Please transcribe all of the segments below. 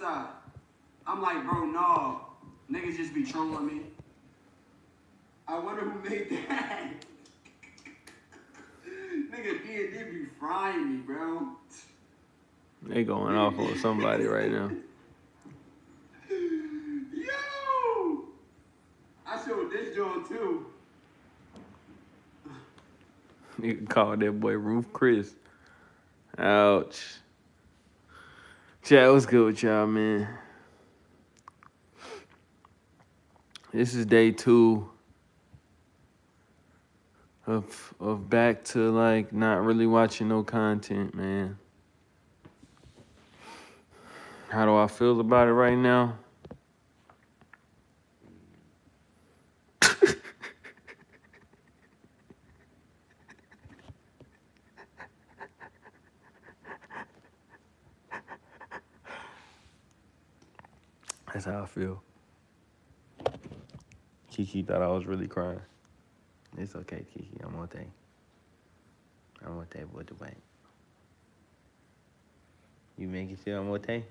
outside. I'm like, bro, no. Niggas just be trolling me. I wonder who made that. Nigga, they be frying me, bro. They going off on somebody right now. Yo! I showed this joint too. You can call that boy Roof Chris. Ouch. Chat, what's good with y'all, man? This is day 2 of back to like not really watching no content, man. How do I feel about it right now? That's how I feel. Kiki thought I was really crying. It's okay, Kiki. I'm okay with the way. You make it feel I'm okay?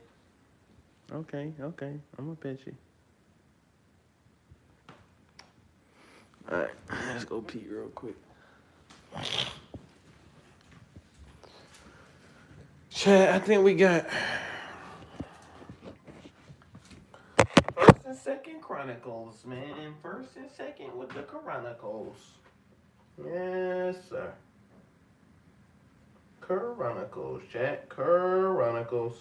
Okay. I'm gonna pet you. Alright, let's go pee real quick. Chat, I think we got First and Second Chronicles, man. First and Second with the Chronicles. Yes, sir. Chronicles, chat. Chronicles.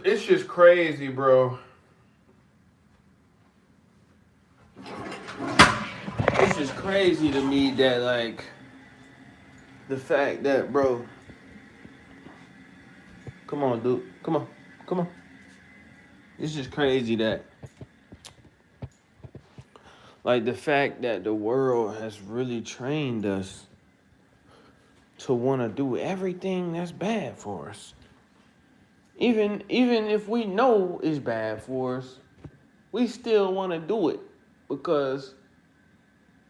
It's just crazy, bro. It's just crazy to me that, like, the fact that, bro. Come on, dude. Come on. It's just crazy that, like, the fact that the world has really trained us to want to do everything that's bad for us. Even if we know it's bad for us, we still want to do it because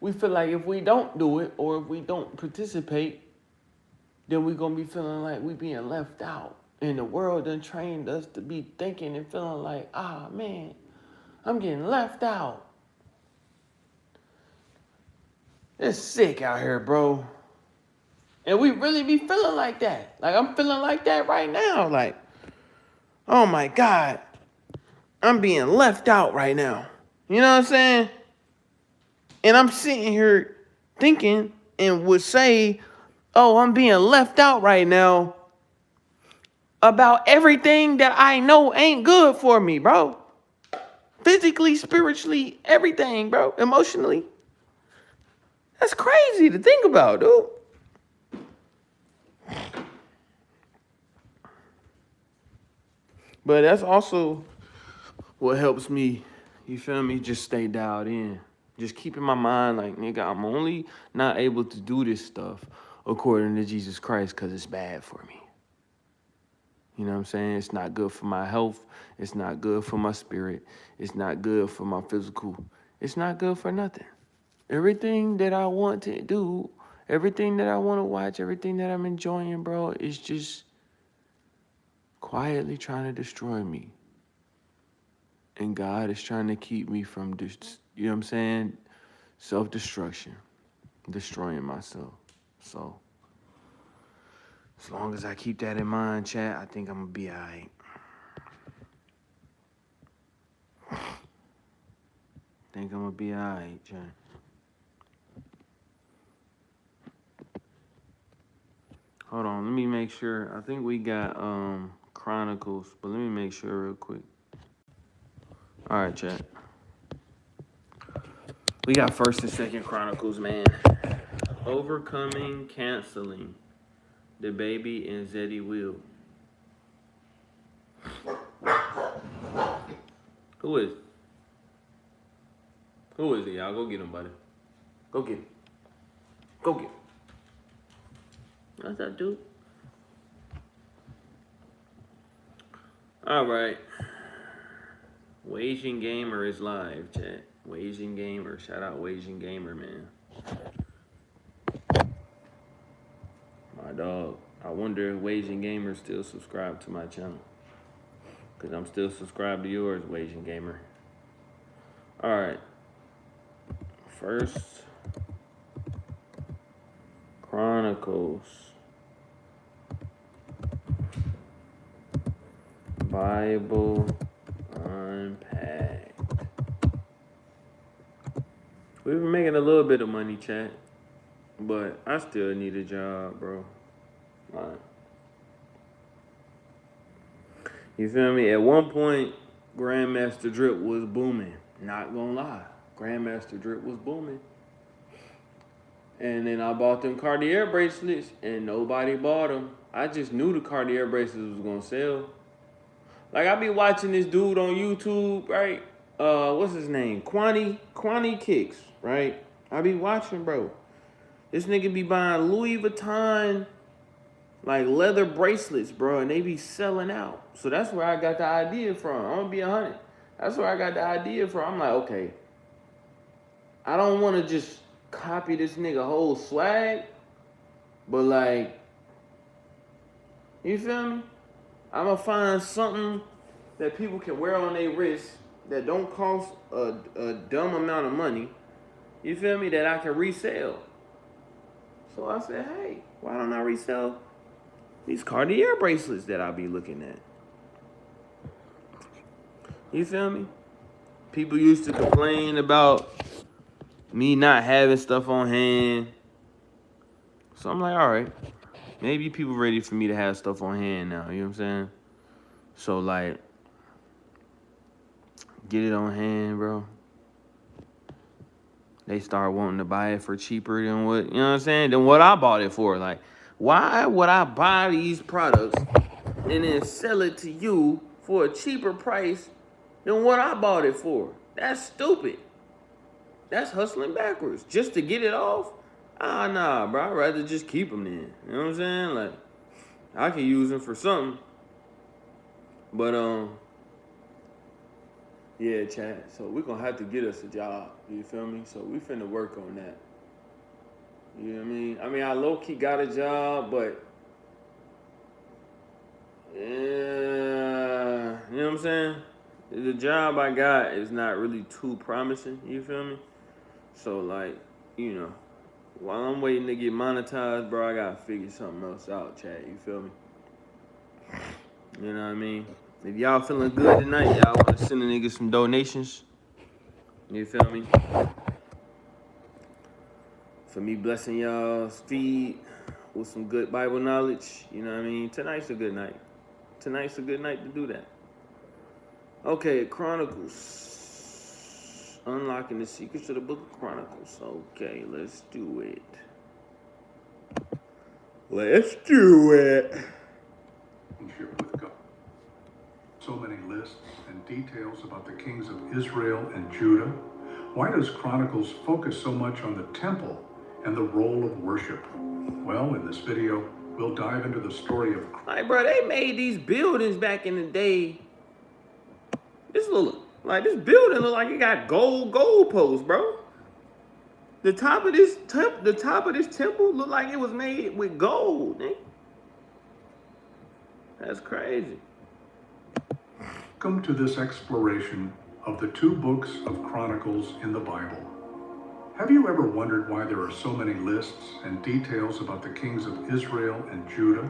we feel like if we don't do it or if we don't participate, then we're going to be feeling like we being left out. And the world done trained us to be thinking and feeling like, man, I'm getting left out. It's sick out here, bro. And we really be feeling like that. Like, I'm feeling like that right now. Like, oh my God, I'm being left out right now. You know what I'm saying? And I'm sitting here thinking and would say, oh, I'm being left out right now about everything that I know ain't good for me, bro. Physically, spiritually, everything, bro. Emotionally. That's crazy to think about, dude. But that's also what helps me, you feel me, just stay dialed in. Just keep in my mind like, nigga, I'm only not able to do this stuff according to Jesus Christ because it's bad for me. You know what I'm saying? It's not good for my health. It's not good for my spirit. It's not good for my physical. It's not good for nothing. Everything that I want to do, everything that I want to watch, everything that I'm enjoying, bro, is just quietly trying to destroy me. And God is trying to keep me from, you know what I'm saying, self-destruction, destroying myself. So, as long as I keep that in mind, chat, I think I'm going to be all right. I think I'm going to be all right, chat. Hold on, let me make sure. I think we got Chronicles, but let me make sure real quick. All right, chat. We got First and Second Chronicles, man. Overcoming canceling. The Baby, and Zeddy Will. Who is? Who is it, y'all? Go get him, buddy. Go get him. Go get him. What's that, dude? All right. Waging Gamer is live, chat. Waging Gamer. Shout out Waging Gamer, man. My dog. I wonder if Waging Gamer still subscribed to my channel. Because I'm still subscribed to yours, Waging Gamer. All right. First Chronicles. Bible Unpacked. We've been making a little bit of money, chat. But I still need a job, bro. Like, you feel me? At one point, Grandmaster Drip was booming. Not gonna lie. Grandmaster Drip was booming. And then I bought them Cartier bracelets, and nobody bought them. I just knew the Cartier bracelets was gonna sell. Like, I be watching this dude on YouTube, right? What's his name? Kwani Kicks, right? I be watching, bro. This nigga be buying Louis Vuitton, like, leather bracelets, bro, and they be selling out. So that's where I got the idea from. I'm gonna be 100. That's where I got the idea from. I'm like, okay, I don't want to just copy this nigga whole swag, but, like, you feel me? I'm gonna find something that people can wear on their wrist that don't cost a dumb amount of money, you feel me, that I can resell. So I said, hey, why don't I resell these Cartier bracelets that I be looking at? You feel me? People used to complain about me not having stuff on hand. So I'm like, all right, maybe people ready for me to have stuff on hand now, you know what I'm saying? So, like, get it on hand, bro. They start wanting to buy it for cheaper than what, you know what I'm saying, than what I bought it for. Like, why would I buy these products and then sell it to you for a cheaper price than what I bought it for? That's stupid. That's hustling backwards. Just to get it off? Ah, nah, bro. I'd rather just keep them then. You know what I'm saying? Like, I can use them for something. But, yeah, chat. So we're going to have to get us a job. You feel me? So we finna work on that. You know what I mean? I low-key got a job, but, yeah, you know what I'm saying? The job I got is not really too promising. You feel me? So, like, you know, while I'm waiting to get monetized, bro, I got to figure something else out, chat. You feel me? You know what I mean? If y'all feeling good tonight, y'all want to send a nigga some donations. You feel me? For me blessing y'all's feed with some good Bible knowledge. You know what I mean? Tonight's a good night. Tonight's a good night to do that. Okay, Chronicles. Unlocking the secrets of the book of Chronicles. Okay, let's do it. Let's do it. With God. So many lists and details about the kings of Israel and Judah. Why does Chronicles focus so much on the temple and the role of worship? Well, in this video, we'll dive into the story of... Like, bro, they made these buildings back in the day. This building look like it got gold posts, bro. The top of this temple looked like it was made with gold, man. That's crazy. Welcome to this exploration of the 2 books of Chronicles in the Bible. Have you ever wondered why there are so many lists and details about the kings of Israel and Judah?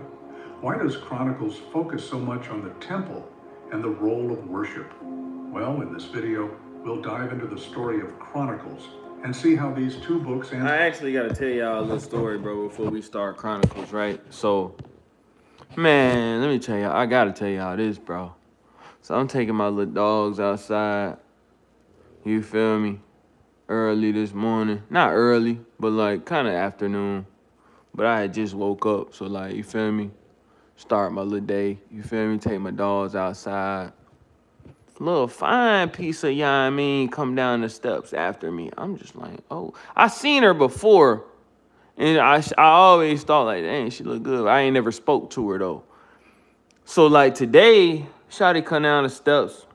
Why does Chronicles focus so much on the temple and the role of worship? Well, in this video, we'll dive into the story of Chronicles and see how these 2 books answer... I actually got to tell y'all a little story, bro, before we start Chronicles, right? So, man, let me tell y'all. I got to tell y'all this, bro. So I'm taking my little dogs outside. You feel me? Early this morning. Not early, but like kind of afternoon. But I had just woke up, so like, you feel me? Start my little day, you feel me? Take my dogs outside. Little fine piece of, you know what I mean, come down the steps after me. I'm just like, oh. I seen her before, and I always thought like, dang, she look good. I ain't never spoke to her though. So like today, shawty come down the steps,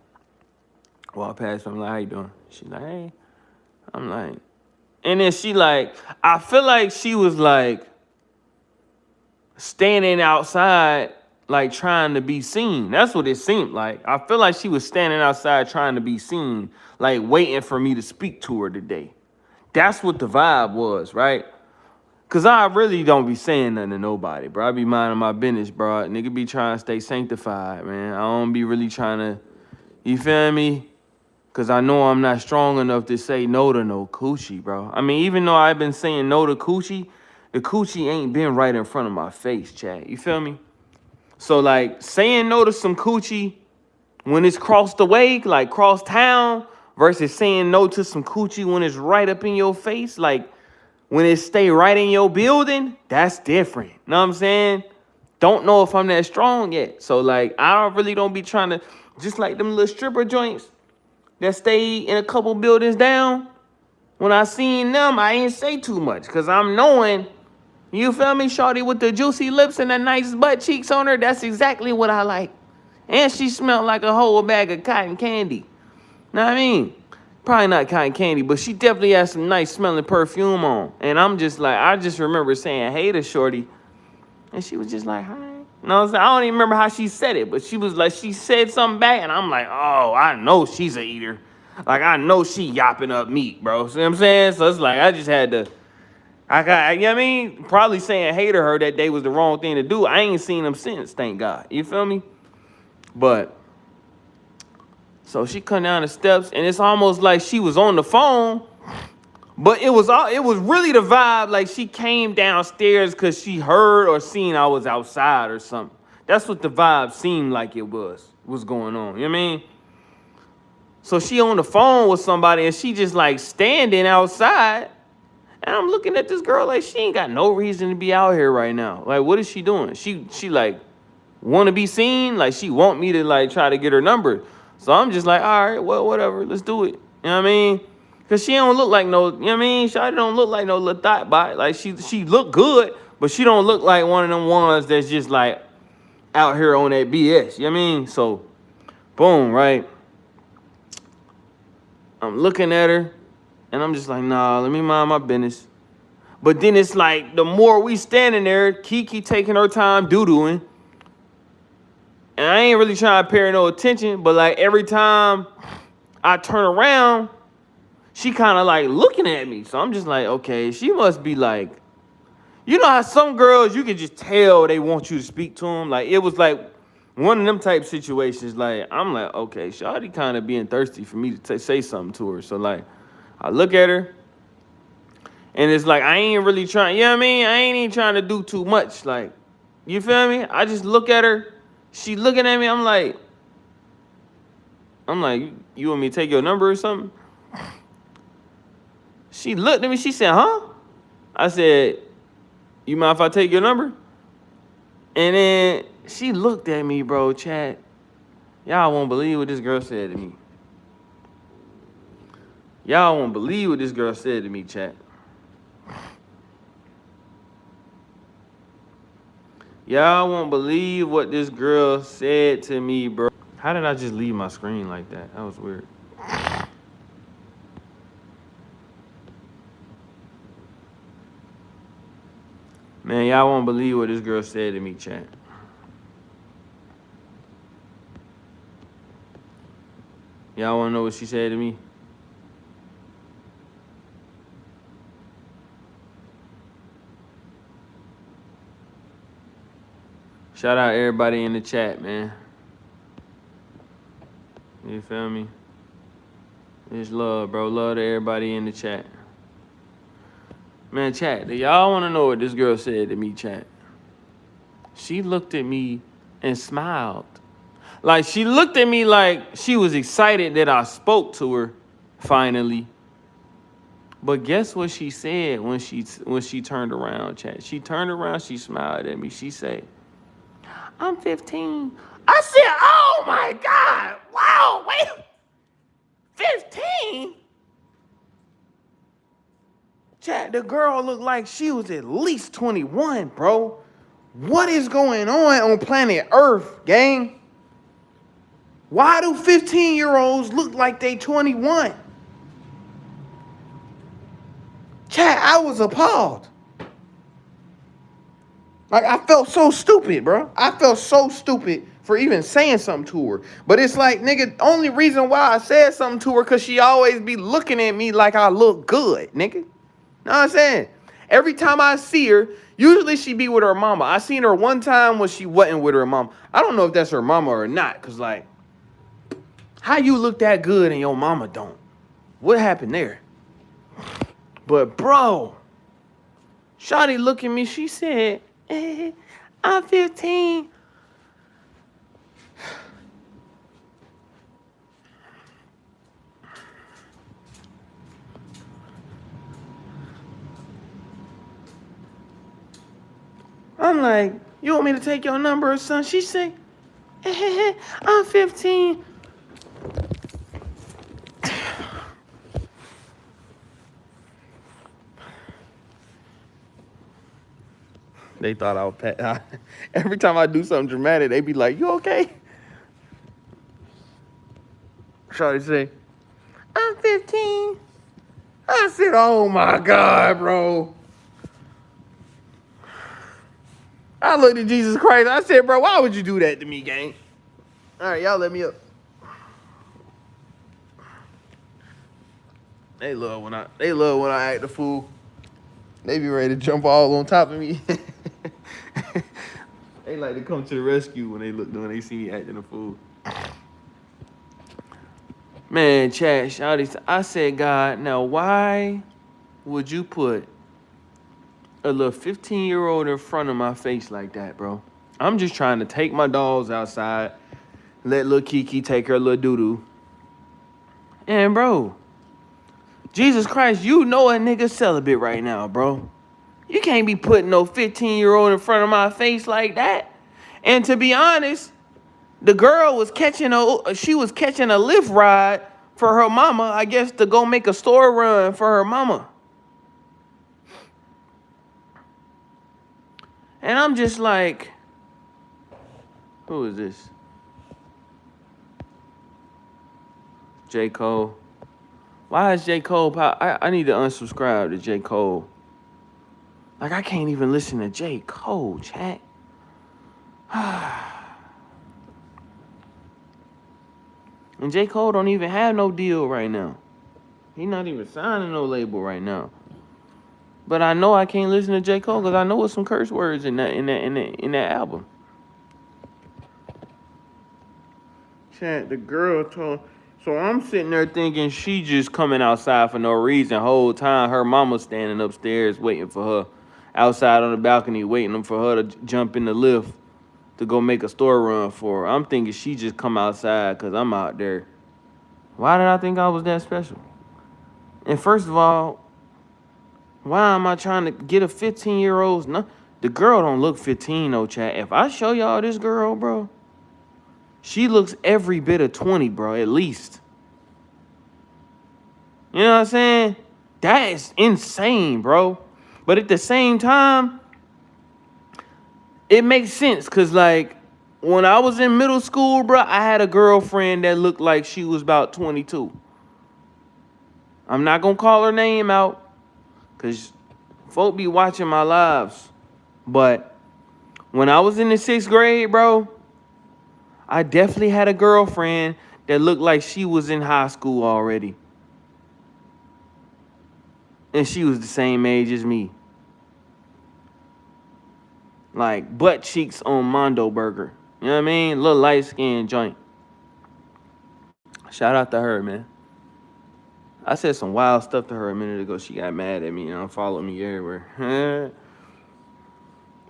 walk past me, I'm like, how you doing? She like, hey. I'm like, and then she like, I feel like she was like standing outside, like trying to be seen. That's what it seemed like. I feel like she was standing outside trying to be seen, like waiting for me to speak to her today. That's what the vibe was, right? Cause I really don't be saying nothing to nobody, bro. I be minding my business, bro. Nigga be trying to stay sanctified, man. I don't be really trying to, you feel me? Cause I know I'm not strong enough to say no to no coochie, bro. I mean, even though I've been saying no to coochie, the coochie ain't been right in front of my face, Chad. You feel me? So like saying no to some coochie when it's crossed the way, like cross town, versus saying no to some coochie when it's right up in your face, like when it stay right in your building, that's different. Know what I'm saying? Don't know if I'm that strong yet. So like I really don't be trying to, just like them little stripper joints that stay in a couple buildings down. When I seen them, I ain't say too much because I'm knowing, you feel me, shorty with the juicy lips and the nice butt cheeks on her, that's exactly what I like. And she smelled like a whole bag of cotton candy. Know what I mean? Probably not cotton candy, but she definitely has some nice smelling perfume on. And I'm just like, I just remember saying, hey to shorty. And she was just like, hi. No, I don't even remember how she said it, but she was like, she said something back, and I'm like, oh, I know she's a eater. Like, I know she yapping up meat, bro. See what I'm saying? So it's like, I just had to, you know what I mean? Probably saying hey to her that day was the wrong thing to do. I ain't seen them since, thank God. You feel me? But, so she come down the steps, and it's almost like she was on the phone, but it was really the vibe like she came downstairs because she heard or seen I was outside or something. That's what the vibe seemed like it was going on. You know what I mean? So she on the phone with somebody and she just like standing outside. And I'm looking at this girl like she ain't got no reason to be out here right now. Like, what is she doing? She like want to be seen? Like she want me to like try to get her number. So I'm just like, all right, well, whatever, let's do it. You know what I mean? Cause she don't look like no, you know what I mean? Shawty don't look like no little thought bot. Like she look good, but she don't look like one of them ones that's just like out here on that BS. You know what I mean? So, boom, right? I'm looking at her, and I'm just like, nah, let me mind my business. But then it's like, the more we standing there, Kiki taking her time doo-dooing, and I ain't really trying to pay no attention, but like every time I turn around, she kind of like looking at me. So I'm just like, okay, she must be like, you know how some girls, you can just tell they want you to speak to them? Like, it was like one of them type situations. Like, I'm like, okay, shawty kind of being thirsty for me to say something to her. So, like, I look at her, and it's like, I ain't really trying, you know what I mean? I ain't even trying to do too much. Like, you feel me? I just look at her. She looking at me. I'm like, you want me to take your number or something? She looked at me. She said, huh? I said, you mind if I take your number? And then she looked at me, bro, chat. Y'all won't believe what this girl said to me. Y'all won't believe what this girl said to me, chat. Y'all won't believe what this girl said to me, bro. How did I just leave my screen like that? That was weird. Man, y'all won't believe what this girl said to me, chat. Y'all wanna know what she said to me? Shout out everybody in the chat, man. You feel me? It's love, bro. Love to everybody in the chat. Man, chat, do y'all want to know what this girl said to me, chat? She looked at me and smiled. Like, she looked at me like she was excited that I spoke to her, finally. But guess what she said when she turned around, chat? She turned around, she smiled at me. She said, I'm 15. I said, oh my God. Wow, wait. 15? Chat, the girl looked like she was at least 21, bro. What is going on planet Earth, gang? Why do 15-year-olds look like they 21? Chat, I was appalled. Like, I felt so stupid, bro. I felt so stupid for even saying something to her. But it's like, nigga, only reason why I said something to her because she always be looking at me like I look good, nigga. Know what I'm saying? Every time I see her, usually she be with her mama. I seen her one time when she wasn't with her mama. I don't know if that's her mama or not, because, like, how you look that good and your mama don't? What happened there? But, bro, shawty look at me. She said, I'm 15. I'm like, you want me to take your number or something? She said, I'm 15. They thought I was every time I do something dramatic, they be like, you okay? Shawty say, I'm 15. I said, oh my God, bro. I looked at Jesus Christ. I said, bro, why would you do that to me, gang? All right, y'all let me up. They love when I act a fool. They be ready to jump all on top of me. They like to come to the rescue when they see me acting a fool. Man, chat, shawty, I said, God, now why would you put a little 15-year-old in front of my face like that, bro? I'm just trying to take my dogs outside, let little Kiki take her little doo-doo. And, bro, Jesus Christ, you know a nigga celibate right now, bro. You can't be putting no 15-year-old in front of my face like that. And to be honest, the girl was catching a lift ride for her mama, I guess, to go make a store run for her mama. And I'm just like, who is this? J. Cole. Why is J. Cole I need to unsubscribe to J. Cole. Like, I can't even listen to J. Cole, chat. And J. Cole don't even have no deal right now. He not even signing no label right now. But I know I can't listen to J. Cole because I know it's some curse words in that album. Chat, the girl told. So I'm sitting there thinking she just coming outside for no reason. Whole time her mama standing upstairs waiting for her. Outside on the balcony waiting for her to jump in the lift to go make a store run for her. I'm thinking she just come outside because I'm out there. Why did I think I was that special? And first of all, why am I trying to get a 15-year-old? No, the girl don't look 15, no, chat. If I show y'all this girl, bro, she looks every bit of 20, bro, at least. You know what I'm saying? That is insane, bro. But at the same time, it makes sense because, like, when I was in middle school, bro, I had a girlfriend that looked like she was about 22. I'm not going to call her name out because folk be watching my lives. But when I was in the 6th grade, bro, I definitely had a girlfriend that looked like she was in high school already. And she was the same age as me. Like, butt cheeks on Mondo Burger. You know what I mean? Little light-skinned joint. Shout out to her, man. I said some wild stuff to her a minute ago. She got mad at me and unfollowed me everywhere.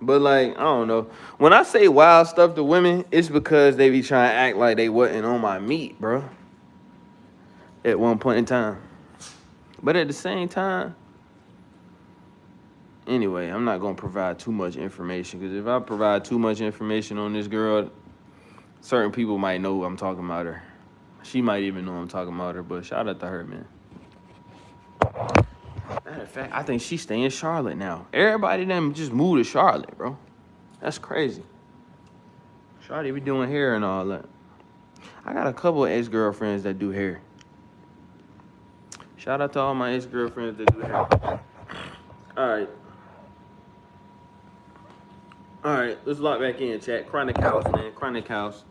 But, like, I don't know. When I say wild stuff to women, it's because they be trying to act like they wasn't on my meat, bro. At one point in time. But at the same time, anyway, I'm not going to provide too much information, because if I provide too much information on this girl, certain people might know I'm talking about her. She might even know I'm talking about her, but shout out to her, man. Matter of fact, I think she stay in Charlotte now. Everybody them just moved to Charlotte, bro. That's crazy. Shawty be doing hair and all that. I got a couple of ex-girlfriends that do hair. Shout out to all my ex-girlfriends that do hair. All right, let's lock back in, chat. Chronic House, man. Chronic House.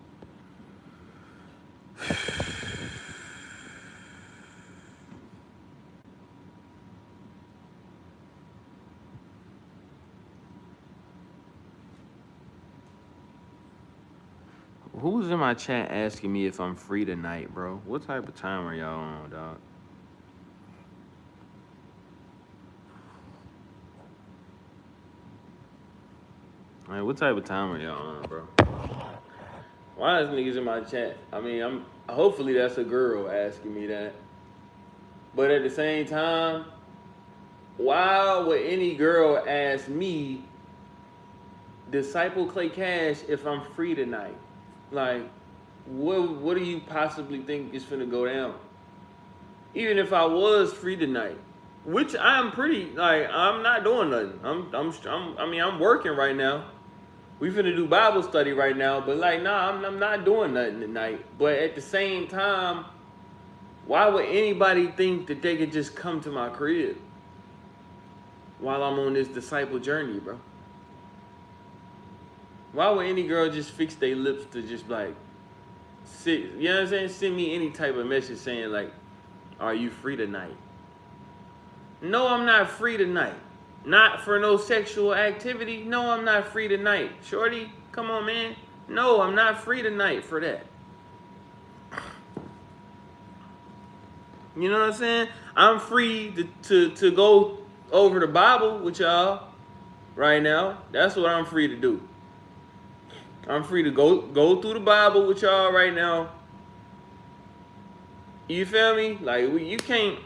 Who's in my chat asking me if I'm free tonight, bro? What type of time are y'all on, dog? Like, what type of time are y'all on, bro? Why is niggas in my chat? I mean, hopefully that's a girl asking me that. But at the same time, why would any girl ask me, Disciple Clay Cash, if I'm free tonight? Like, what do you possibly think is finna go down? Even if I was free tonight, which I'm pretty, like, I'm not doing nothing. I'm working right now. We finna do Bible study right now, but like, nah, I'm not doing nothing tonight. But at the same time, why would anybody think that they could just come to my crib while I'm on this disciple journey, bro? Why would any girl just fix their lips to just like sit, you know what I'm saying? Send me any type of message saying like, are you free tonight? No, I'm not free tonight. Not for no sexual activity. No, I'm not free tonight. Shorty, come on, man. No, I'm not free tonight for that. You know what I'm saying? I'm free to go over the Bible with y'all right now. That's what I'm free to do. I'm free to go through the Bible with y'all right now. You feel me? Like, you can't.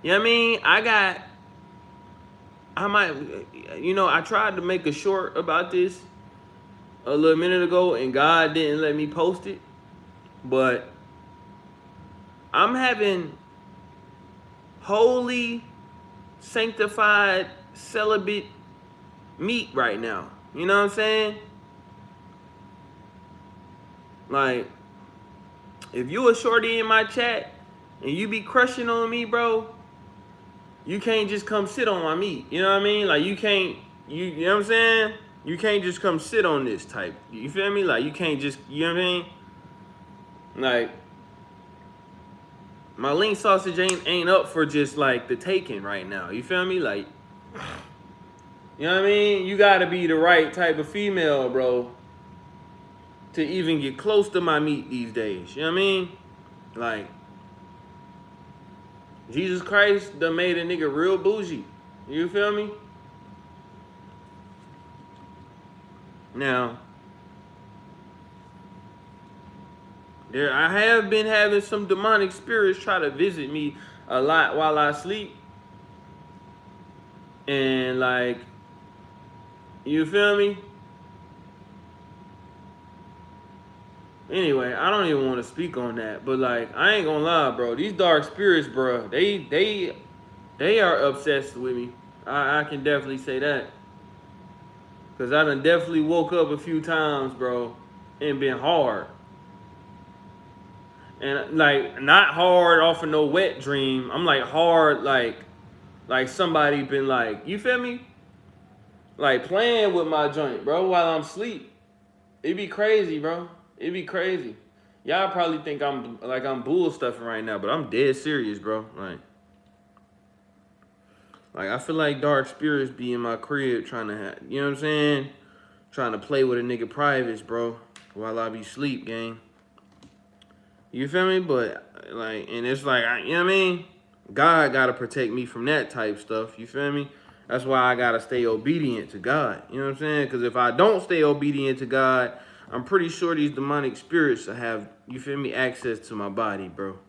You know what I mean? I tried to make a short about this a little minute ago, and God didn't let me post it. But I'm having holy, sanctified, celibate meat right now. You know what I'm saying? Like, if you a shorty in my chat and you be crushing on me, bro, you can't just come sit on my meat. You know what I mean? Like, you can't, you know what I'm saying? You can't just come sit on this type. You feel me? Like, you can't just, you know what I mean? Like, my link sausage ain't up for just, like, the taking right now. You feel me? Like, you know what I mean? You gotta be the right type of female, bro, to even get close to my meat these days. You know what I mean? Like, Jesus Christ done made a nigga real bougie. You feel me? Now, I have been having some demonic spirits try to visit me a lot while I sleep. And like, you feel me? Anyway, I don't even want to speak on that, but like, I ain't gonna lie, bro. These dark spirits, bro, they are obsessed with me. I can definitely say that. Cause I done definitely woke up a few times, bro, and been hard. And like, not hard off of no wet dream. I'm like hard, like somebody been like, you feel me? Like playing with my joint, bro, while I'm asleep. It be crazy, bro. It be crazy. Y'all probably think I'm bull stuffing right now, but I'm dead serious, bro. Like I feel like dark spirits be in my crib trying to have, you know what I'm saying? Trying to play with a nigga privates, bro, while I be sleep, gang. You feel me? But like, and it's like, you know what I mean? God gotta protect me from that type stuff. You feel me? That's why I gotta stay obedient to God. You know what I'm saying? Because if I don't stay obedient to God, I'm pretty sure these demonic spirits will have, you feel me, access to my body, bro.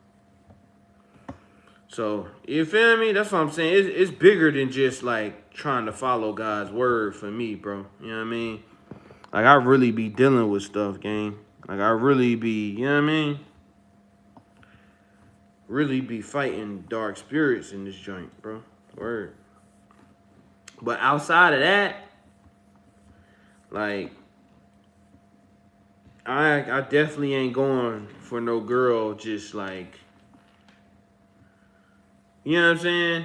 So, you feel me? That's what I'm saying. It's bigger than just like trying to follow God's word for me, bro. You know what I mean? Like, I really be dealing with stuff, gang. Like, I really be, you know what I mean? Really be fighting dark spirits in this joint, bro. Word. But outside of that, like, I definitely ain't going for no girl just like, you know what I'm saying?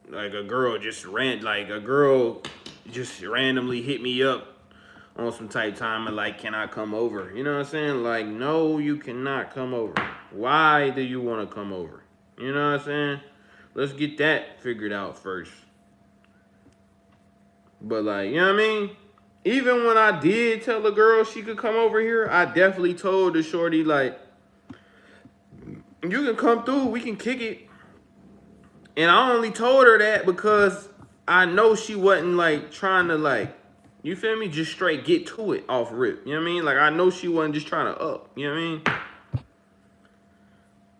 Like a girl just randomly hit me up on some type time and like, can I come over? You know what I'm saying? Like, no, you cannot come over. Why do you want to come over? You know what I'm saying? Let's get that figured out first. But like, you know what I mean? Even when I did tell the girl she could come over here, I definitely told the shorty, like, you can come through, we can kick it. And I only told her that because I know she wasn't like trying to like, you feel me, just straight get to it off rip. You know what I mean? Like, I know she wasn't just trying to up. You know what I mean?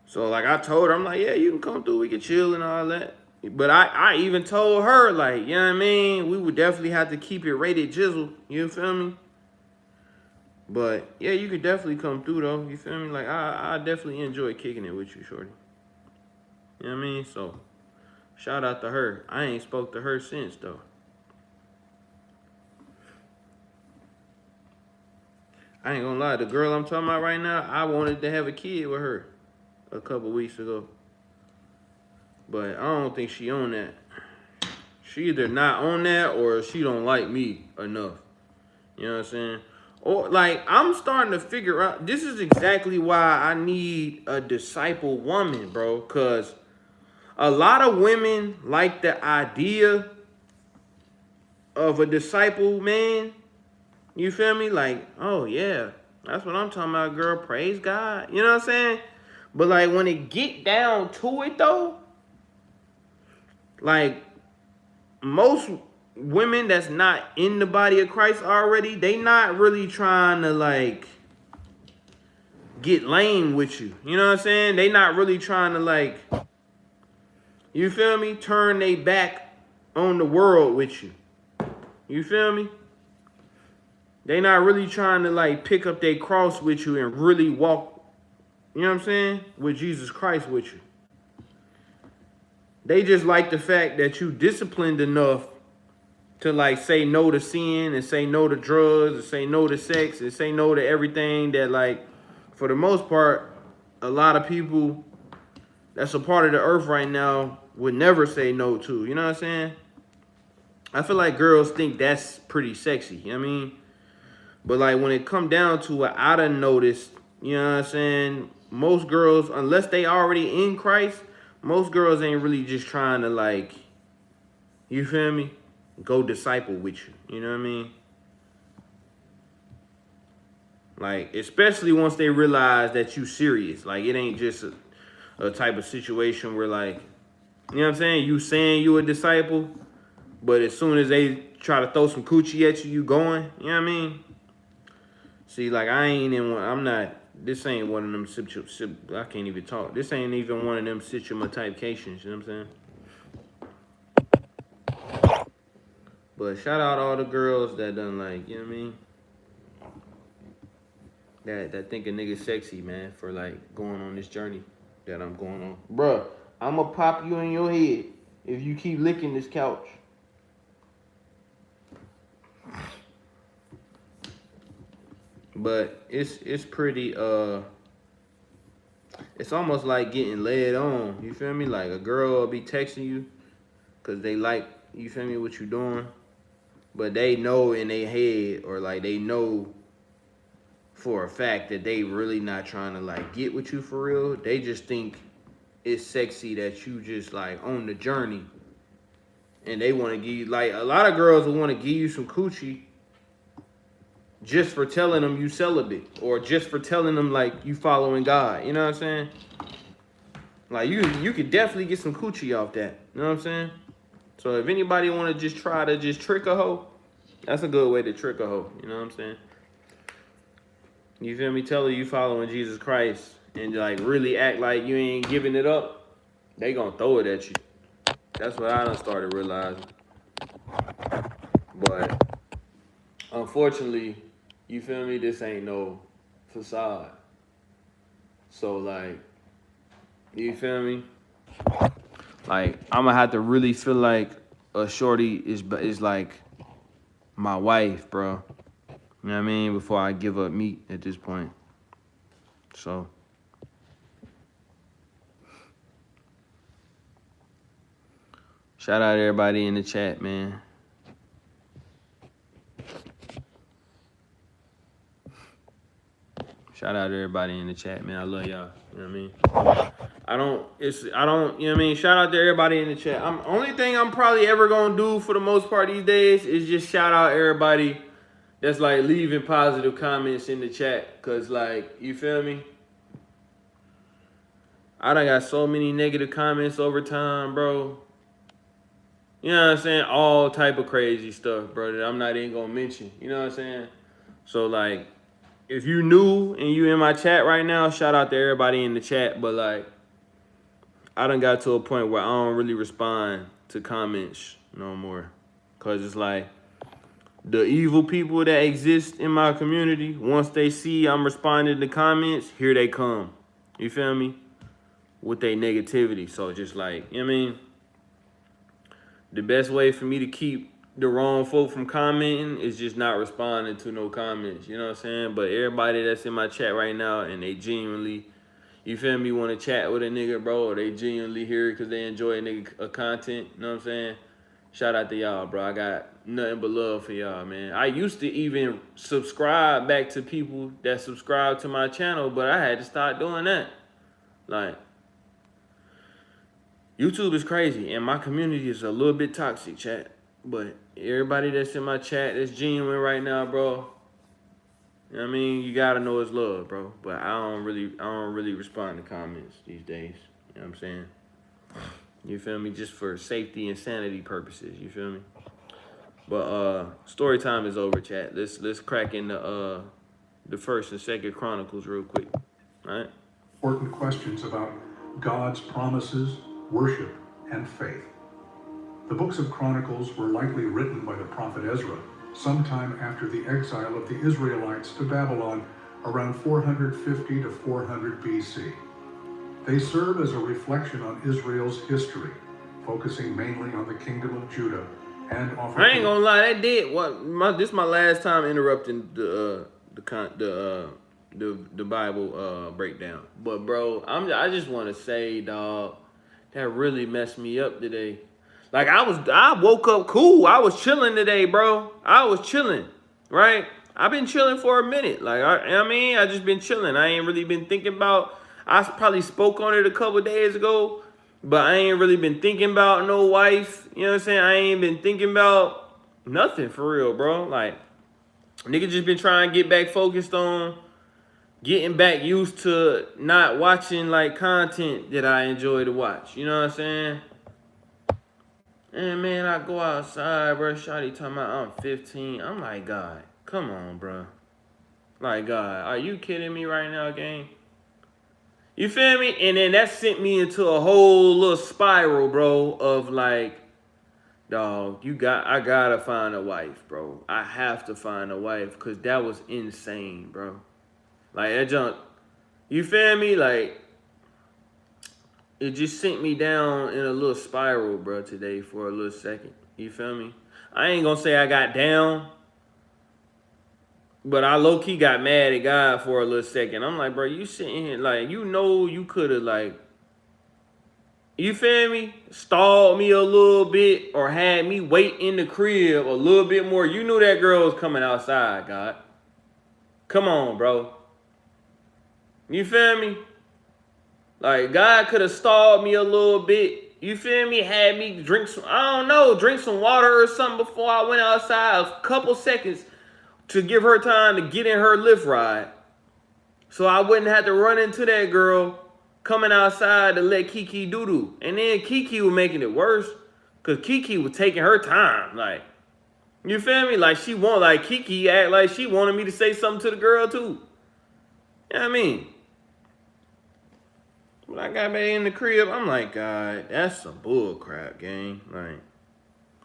So like, I told her, I'm like, yeah, you can come through, we can chill and all that. But I even told her, like, you know what I mean? We would definitely have to keep it rated jizzle. You feel me? But yeah, you could definitely come through though. You feel me? Like, I definitely enjoy kicking it with you, shorty. You know what I mean? So shout out to her. I ain't spoke to her since though. I ain't gonna lie, the girl I'm talking about right now, I wanted to have a kid with her a couple weeks ago. But I don't think she on that. She either not on that or she don't like me enough. You know what I'm saying? Or like, I'm starting to figure out, this is exactly why I need a disciple woman, bro. Cause a lot of women like the idea of a disciple man. You feel me? Like, oh yeah, that's what I'm talking about, girl. Praise God. You know what I'm saying? But like, when it get down to it though, like, most women that's not in the body of Christ already, they not really trying to like get lame with you. You know what I'm saying? They not really trying to like, you feel me, turn they back on the world with you. You feel me? They not really trying to like pick up their cross with you and really walk, you know what I'm saying, with Jesus Christ with you. They just like the fact that you disciplined enough to like say no to sin and say no to drugs and say no to sex and say no to everything that, like, for the most part, a lot of people that's a part of the earth right now would never say no to. You know what I'm saying? I feel like girls think that's pretty sexy. You know what I mean? But like, when it come down to it, I done noticed, you know what I'm saying, most girls, unless they already in Christ, most girls ain't really just trying to like, you feel me, go disciple with you. You know what I mean? Like, especially once they realize that you serious. Like, it ain't just a type of situation where like, you know what I'm saying, you saying you a disciple, but as soon as they try to throw some coochie at you, you going. You know what I mean? See, like, I ain't in one, I'm not, this ain't one of them, I can't even talk. This ain't even one of them type-cations, you know what I'm saying? But shout out all the girls that done, like, you know what I mean? That think a nigga sexy, man, for like going on this journey that I'm going on. Bruh, I'ma pop you in your head if you keep licking this couch. But it's pretty it's almost like getting led on. You feel me? Like, a girl will be texting you because they like, you feel me, what you doing, but they know in their head, or like they know for a fact that they really not trying to like get with you for real. They just think it's sexy that you just like on the journey, and they want to give you, like, a lot of girls will want to give you some coochie just for telling them you celibate, or just for telling them like you following God. You know what I'm saying? Like, you could definitely get some coochie off that. You know what I'm saying? So if anybody want to just try to just trick a hoe, that's a good way to trick a hoe. You know what I'm saying? You feel me? Tell her you following Jesus Christ and like really act like you ain't giving it up. they gonna throw it at you. That's what I done started realizing. But unfortunately, you feel me? This ain't no facade. So like, you feel me? Like, I'm gonna have to really feel like a shorty is like my wife, bro. You know what I mean? Before I give up meat at this point. So. Shout out to everybody in the chat, man. Shout out to everybody in the chat, man. I love y'all. You know what I mean? I don't, you know what I mean? Shout out to everybody in the chat. Only thing I'm probably ever gonna do for the most part these days is just shout out everybody that's like leaving positive comments in the chat. Cause like, you feel me? I done got so many negative comments over time, bro. You know what I'm saying? All type of crazy stuff, bro, that I'm not even gonna mention. You know what I'm saying? So like, if you new and you in my chat right now, shout out to everybody in the chat. But like, I done got to a point where I don't really respond to comments no more. Cause it's like, the evil people that exist in my community, once they see I'm responding to comments, here they come. You feel me? With their negativity. So just like, you know what I mean? The best way for me to keep the wrong folk from commenting is just not responding to no comments. You know what I'm saying? But everybody that's in my chat right now and they genuinely, you feel me, want to chat with a nigga, bro, or they genuinely hear it because they enjoy a nigga content, you know what I'm saying? Shout out to y'all, bro. I got nothing but love for y'all, man. I used to even subscribe back to people that subscribe to my channel, but I had to start doing that. Like, YouTube is crazy, and my community is a little bit toxic, chat. But everybody that's in my chat that's genuine right now, bro, you know what I mean? You gotta know it's love, bro. But I don't really respond to comments these days. You know what I'm saying? You feel me? Just for safety and sanity purposes. You feel me? But story time is over, chat. Let's crack in the first and second Chronicles real quick. All right? Important questions about God's promises, worship, and faith. The books of Chronicles were likely written by the prophet Ezra sometime after the exile of the Israelites to Babylon around 450 to 400 BC. They serve as a reflection on Israel's history, focusing mainly on the kingdom of Judah and offer. I ain't gonna lie, that did this is my last time interrupting the Bible breakdown. But bro, I just want to say, dog, that really messed me up today. Like I woke up cool. I was chilling today, bro. I was chilling, right? I've been chilling for a minute. Like I just been chilling. I ain't really been thinking about. I probably spoke on it a couple days ago, but I ain't really been thinking about no wife. You know what I'm saying? I ain't been thinking about nothing for real, bro. Like, nigga just been trying to get back focused on getting back used to not watching like content that I enjoy to watch. You know what I'm saying? And man, I go outside, bro. Shawty talking about I'm 15. I'm like, God, come on, bro. Like, God, are you kidding me right now, gang? You feel me? And then that sent me into a whole little spiral, bro, of like, dog, I gotta find a wife, bro. I have to find a wife, because that was insane, bro. Like, that junk, you feel me? Like, it just sent me down in a little spiral, bro, today for a little second. You feel me? I ain't gonna say I got down, but I low-key got mad at God for a little second. I'm like, bro, you sitting here, like, you know you could have, like, you feel me? Stalled me a little bit or had me wait in the crib a little bit more. You knew that girl was coming outside, God. Come on, bro. You feel me? Like, God could have stalled me a little bit. You feel me? Had me drink some water or something before I went outside. A couple seconds to give her time to get in her Lyft ride. So I wouldn't have to run into that girl coming outside to let Kiki doo-doo. And then Kiki was making it worse, because Kiki was taking her time. Like, you feel me? Like, Kiki act like she wanted me to say something to the girl too. You know what I mean? When I got back in the crib, I'm like, God, that's some bull crap, gang. Like,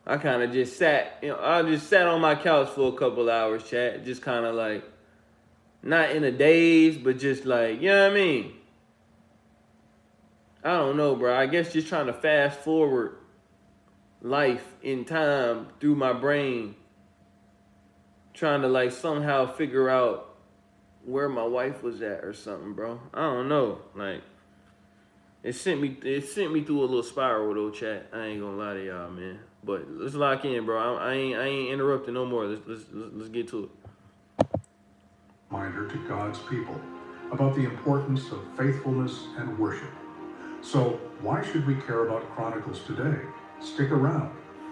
I kind of just sat, I just sat on my couch for a couple hours, chat. Just kind of like, not in a daze, but just like, you know what I mean? I don't know, bro. I guess just trying to fast forward life in time through my brain. Trying to like somehow figure out where my wife was at or something, bro. I don't know. Like, it sent me through a little spiral though, chat. I ain't gonna lie to y'all, man. But let's lock in, bro. I ain't interrupting no more. Let's get to it. Reminder to God's people about the importance of faithfulness and worship. So why should we care about Chronicles today? Stick around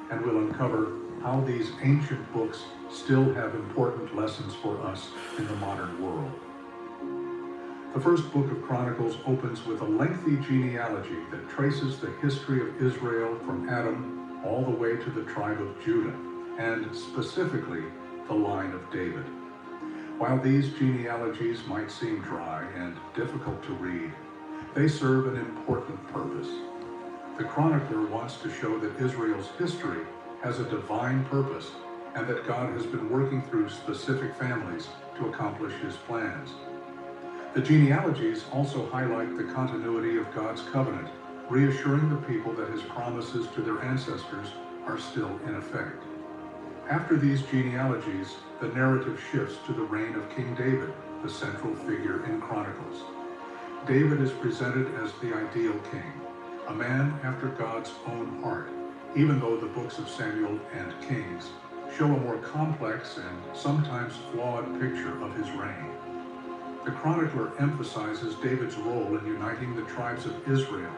and we'll uncover how these ancient books still have important lessons for us in the modern world. The first book of Chronicles opens with a lengthy genealogy that traces the history of Israel from Adam all the way to the tribe of Judah, and specifically the line of David. While these genealogies might seem dry and difficult to read, they serve an important purpose. The chronicler wants to show that Israel's history has a divine purpose and that God has been working through specific families to accomplish his plans. The genealogies also highlight the continuity of God's covenant, reassuring the people that his promises to their ancestors are still in effect. After these genealogies, the narrative shifts to the reign of King David, the central figure in Chronicles. David is presented as the ideal king, a man after God's own heart, even though the books of Samuel and Kings show a more complex and sometimes flawed picture of his reign. The chronicler emphasizes David's role in uniting the tribes of Israel,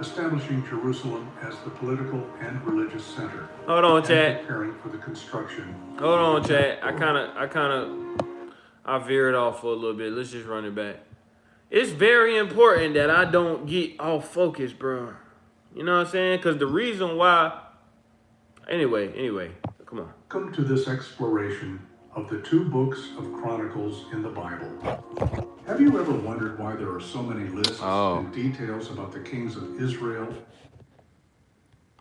establishing Jerusalem as the political and religious center. Hold on, chat. Preparing for the construction. Hold on, chat. I veered off for a little bit. Let's just run it back. It's very important that I don't get off focus, bro. You know what I'm saying? Because the reason why... Anyway, come on. Come to this exploration of the two books of Chronicles in the Bible. Have you ever wondered why there are so many lists and details about the kings of Israel?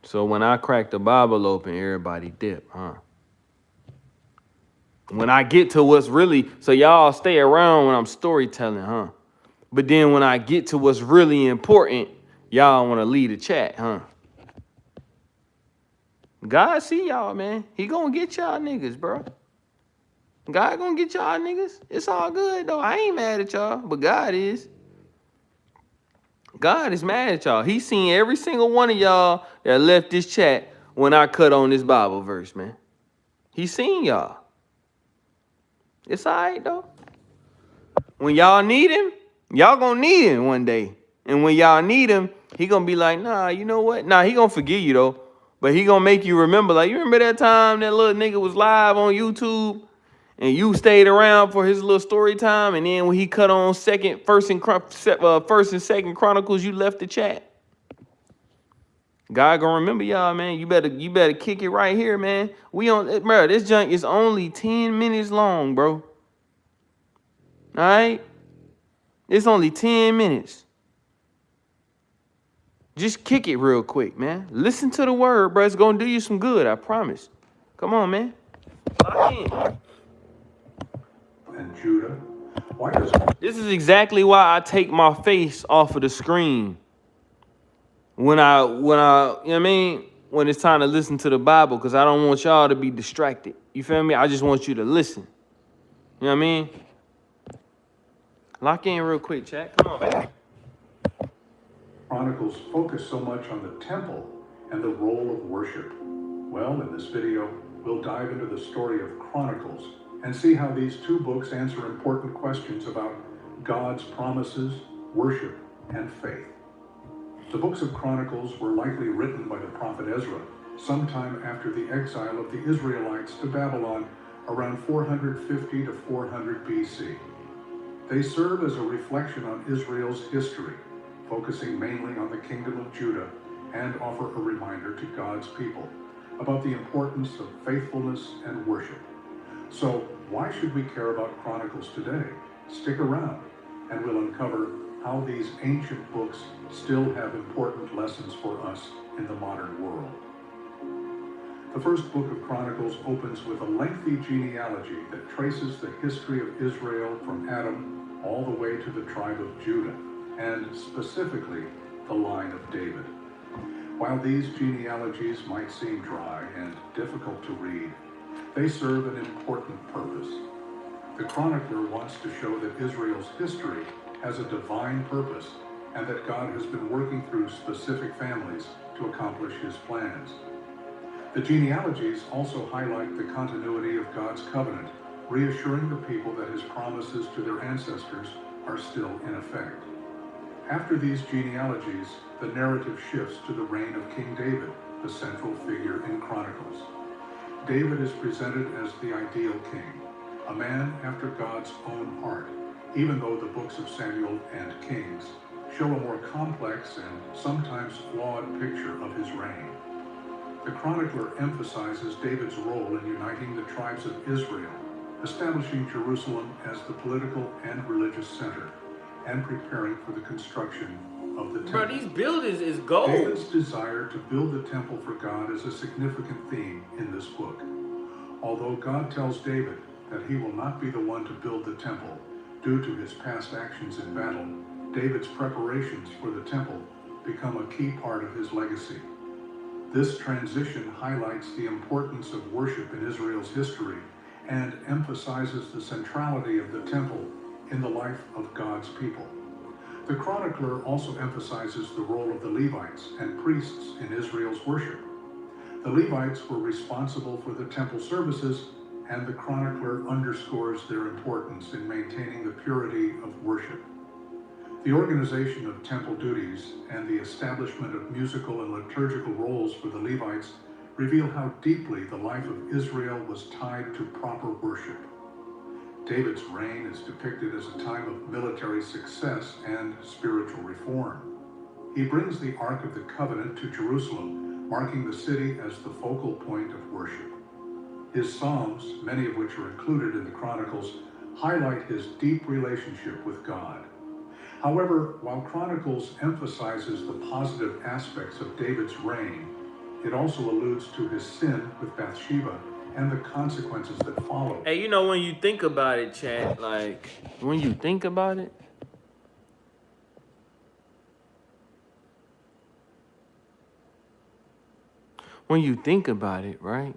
So when I crack the Bible open, everybody dip, huh? When I get to what's really... So y'all stay around when I'm storytelling, huh? But then when I get to what's really important, y'all want to lead the chat, huh? God see y'all, man. He gonna get y'all niggas, bro. God gonna get y'all niggas. It's all good, though. I ain't mad at y'all, but God is. God is mad at y'all. He seen every single one of y'all that left this chat when I cut on this Bible verse, man. He seen y'all. It's all right, though. When y'all need him, y'all gonna need him one day. And when y'all need him, he gonna be like, nah, you know what? Nah, he gonna forgive you, though. But he gonna make you remember. Like, you remember that time that little nigga was live on YouTube? And you stayed around for his little story time, and then when he cut on first and second Chronicles, you left the chat. God gonna remember y'all, man. You better kick it right here, man. Bro, this junk is only 10 minutes long, bro. All right, it's only 10 minutes. Just kick it real quick, man. Listen to the word, bro. It's gonna do you some good, I promise. Come on, man. Lock in. And Judah. Why does This is exactly why I take my face off of the screen when I you know what I mean, when it's time to listen to the Bible, because I don't want y'all to be distracted. You feel me? I just want you to listen. You know what I mean? Lock in real quick, chat. Come on, baby. Chronicles focus so much on the temple and the role of worship? Well, in this video, we'll dive into the story of Chronicles and see how these two books answer important questions about God's promises, worship, and faith. The books of Chronicles were likely written by the prophet Ezra sometime after the exile of the Israelites to Babylon around 450 to 400 BC. They serve as a reflection on Israel's history, focusing mainly on the kingdom of Judah, and offer a reminder to God's people about the importance of faithfulness and worship. So why should we care about Chronicles today? Stick around and we'll uncover how these ancient books still have important lessons for us in the modern world. The first book of Chronicles opens with a lengthy genealogy that traces the history of Israel from Adam all the way to the tribe of Judah, and specifically the line of David. While these genealogies might seem dry and difficult to read, they serve an important purpose. The chronicler wants to show that Israel's history has a divine purpose and that God has been working through specific families to accomplish his plans. The genealogies also highlight the continuity of God's covenant, reassuring the people that his promises to their ancestors are still in effect. After these genealogies, the narrative shifts to the reign of King David, the central figure in Chronicles. David is presented as the ideal king, a man after God's own heart, even though the books of Samuel and Kings show a more complex and sometimes flawed picture of his reign. The chronicler emphasizes David's role in uniting the tribes of Israel, establishing Jerusalem as the political and religious center, and preparing for the construction of the temple. Bro, these buildings is gold. David's desire to build the temple for God is a significant theme in this book. Although God tells David that he will not be the one to build the temple due to his past actions in battle, David's preparations for the temple become a key part of his legacy. This transition highlights the importance of worship in Israel's history and emphasizes the centrality of the temple in the life of God's people. The chronicler also emphasizes the role of the Levites and priests in Israel's worship. The Levites were responsible for the temple services, and the chronicler underscores their importance in maintaining the purity of worship. The organization of temple duties and the establishment of musical and liturgical roles for the Levites reveal how deeply the life of Israel was tied to proper worship. David's reign is depicted as a time of military success and spiritual reform. He brings the Ark of the Covenant to Jerusalem, marking the city as the focal point of worship. His Psalms, many of which are included in the Chronicles, highlight his deep relationship with God. However, while Chronicles emphasizes the positive aspects of David's reign, it also alludes to his sin with Bathsheba and the consequences that follow. Hey, you know, when you think about it, chat, like, when you think about it, right?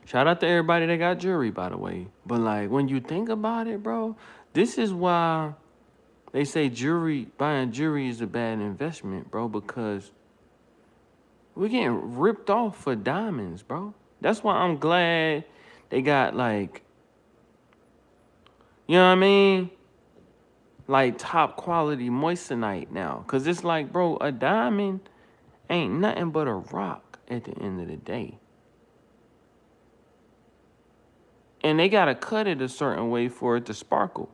Shout out to everybody that got jewelry, by the way. But, like, when you think about it, bro, this is why they say buying jewelry is a bad investment, bro, because we're getting ripped off for diamonds, bro. That's why I'm glad they got, like, you know what I mean? Like, top quality moissanite now. Because it's like, bro, a diamond ain't nothing but a rock at the end of the day. And they got to cut it a certain way for it to sparkle.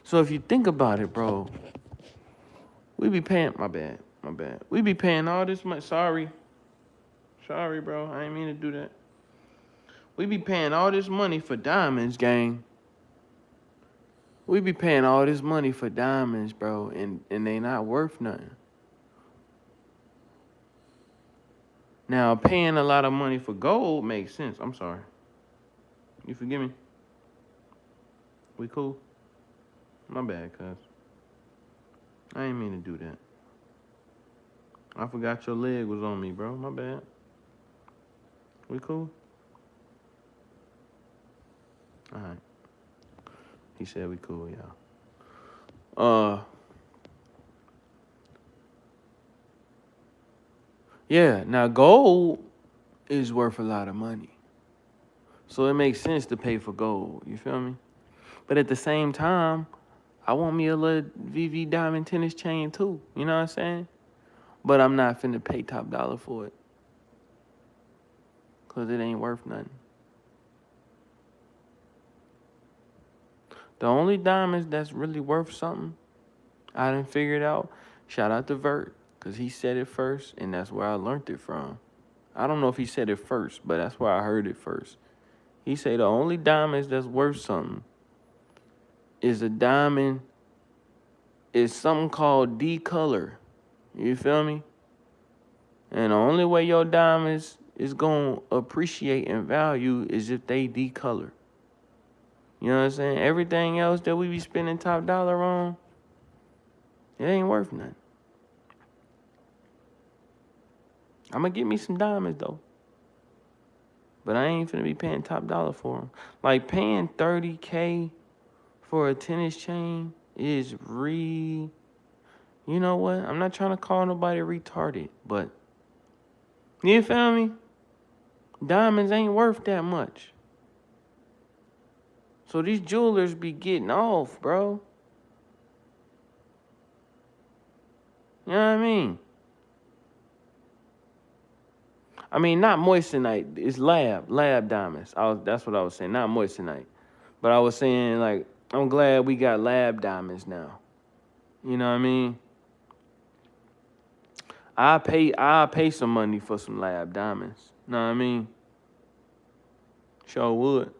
So if you think about it, bro, we be paying, my bad. We be paying all this money, sorry, bro, I ain't mean to do that. We be paying all this money for diamonds, gang. We be paying all this money for diamonds, bro, and they not worth nothing. Now, paying a lot of money for gold makes sense. I'm sorry. You forgive me? We cool? My bad, cuz. I ain't mean to do that. I forgot your leg was on me, bro. My bad. We cool? All right. He said we cool, y'all. Yeah, now gold is worth a lot of money. So it makes sense to pay for gold, you feel me? But at the same time, I want me a little VV diamond tennis chain too, you know what I'm saying? But I'm not finna pay top dollar for it. Cause it ain't worth nothing. The only diamonds that's really worth something, I done figured out, shout out to Vert, because he said it first, and that's where I learned it from. I don't know if he said it first, but that's where I heard it first. He said the only diamonds that's worth something is a diamond is something called decolor. You feel me? And the only way your diamonds is going to appreciate in value is if they decolor. You know what I'm saying? Everything else that we be spending top dollar on, it ain't worth nothing. I'm going to get me some diamonds, though. But I ain't finna be paying top dollar for them. Like, paying $30K for a tennis chain is You know what? I'm not trying to call nobody retarded, but you feel me? Diamonds ain't worth that much. So these jewelers be getting off, bro. You know what I mean? I mean, not moissanite. It's lab diamonds. That's what I was saying. Not moissanite. But I was saying, like, I'm glad we got lab diamonds now. You know what I mean? I'll pay some money for some lab diamonds. Know what I mean? Sure would.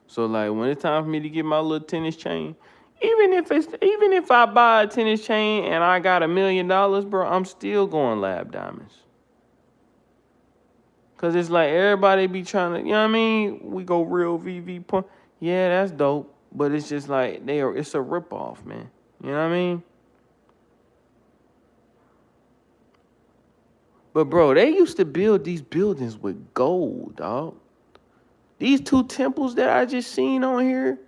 So like when it's time for me to get my little tennis chain, even if I buy a tennis chain and I got $1 million, bro, I'm still going lab diamonds. Cause it's like everybody be trying to, you know what I mean? We go real VV point. Yeah, that's dope. But it's just like it's a ripoff, man. You know what I mean? But bro, they used to build these buildings with gold, dog. These 2 temples that I just seen on here,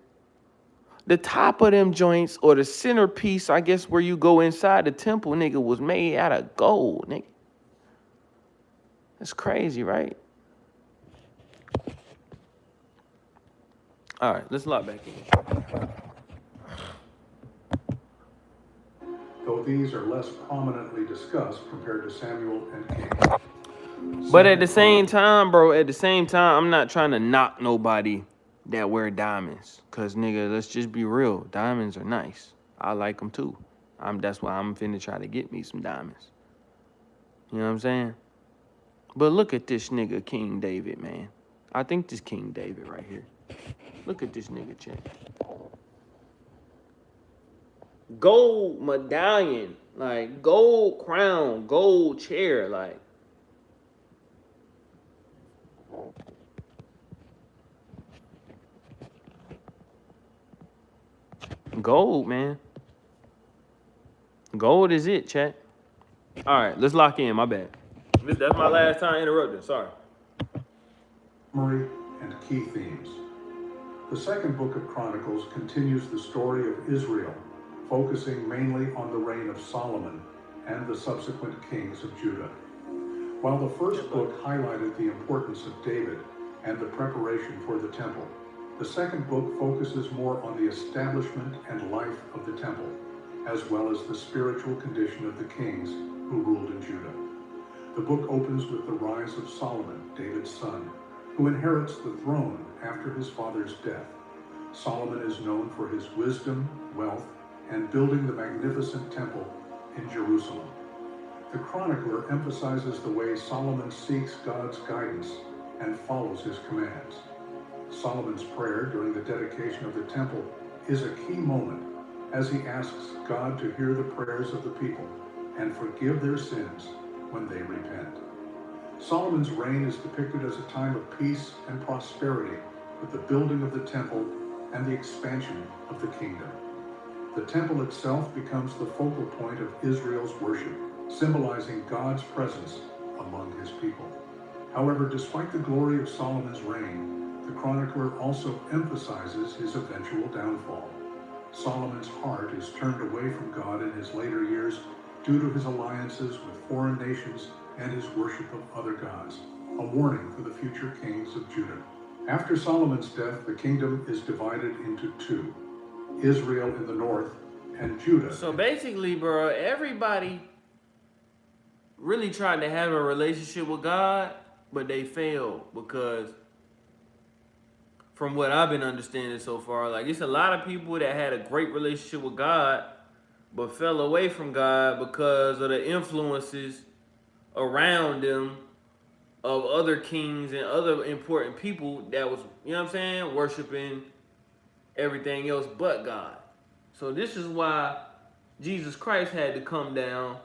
the top of them joints, or the centerpiece, I guess, where you go inside the temple, nigga, was made out of gold, nigga. That's crazy, right? All right, let's lock back in. Though these are less prominently discussed compared to Samuel and Kings. But at the same time, bro, I'm not trying to knock nobody that wear diamonds. Cause nigga, let's just be real. Diamonds are nice. I like them too. That's why I'm finna try to get me some diamonds. You know what I'm saying? But look at this nigga King David, man. I think this King David right here. Look at this nigga, check. Gold medallion, like gold crown, gold chair, like. Gold, man. Gold is it, chat. All right, let's lock in. My bad. That's my last time interrupting. Sorry. Memory and key themes. The second book of Chronicles continues the story of Israel, focusing mainly on the reign of Solomon and the subsequent kings of Judah. While the first book highlighted the importance of David and the preparation for the temple, the second book focuses more on the establishment and life of the temple, as well as the spiritual condition of the kings who ruled in Judah. The book opens with the rise of Solomon, David's son, who inherits the throne after his father's death. Solomon is known for his wisdom, wealth, and building the magnificent temple in Jerusalem. The chronicler emphasizes the way Solomon seeks God's guidance and follows his commands. Solomon's prayer during the dedication of the temple is a key moment as he asks God to hear the prayers of the people and forgive their sins when they repent. Solomon's reign is depicted as a time of peace and prosperity with the building of the temple and the expansion of the kingdom. The temple itself becomes the focal point of Israel's worship, symbolizing God's presence among his people. However, despite the glory of Solomon's reign, the chronicler also emphasizes his eventual downfall. Solomon's heart is turned away from God in his later years due to his alliances with foreign nations and his worship of other gods, a warning for the future kings of Judah. After Solomon's death, the kingdom is divided into 2, Israel in the north and Judah. So basically, bro, everybody really tried to have a relationship with God, but they failed because from what I've been understanding so far, like it's a lot of people that had a great relationship with God, but fell away from God because of the influences around them of other kings and other important people that was, you know what I'm saying, worshiping everything else but God. So this is why Jesus Christ had to come down,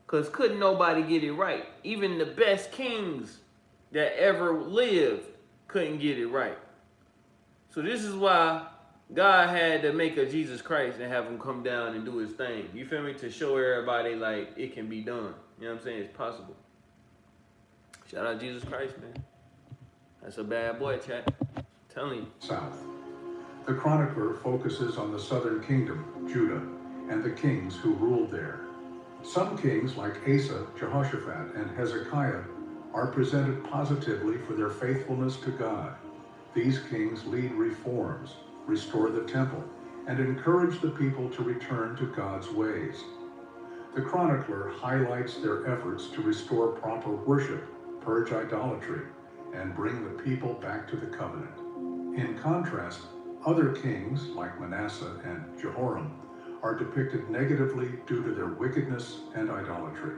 because couldn't nobody get it right. Even the best kings that ever lived couldn't get it right. So this is why God had to make a Jesus Christ and have him come down and do his thing. You feel me? To show everybody like it can be done. You know what I'm saying? It's possible. Shout out Jesus Christ, man. That's a bad boy, chat. I'm telling you. South. The chronicler focuses on the southern kingdom, Judah, and the kings who ruled there. Some kings like Asa, Jehoshaphat, and Hezekiah are presented positively for their faithfulness to God. These kings lead reforms, restore the temple, and encourage the people to return to God's ways. The chronicler highlights their efforts to restore proper worship, purge idolatry, and bring the people back to the covenant. In contrast, other kings like Manasseh and Jehoram are depicted negatively due to their wickedness and idolatry.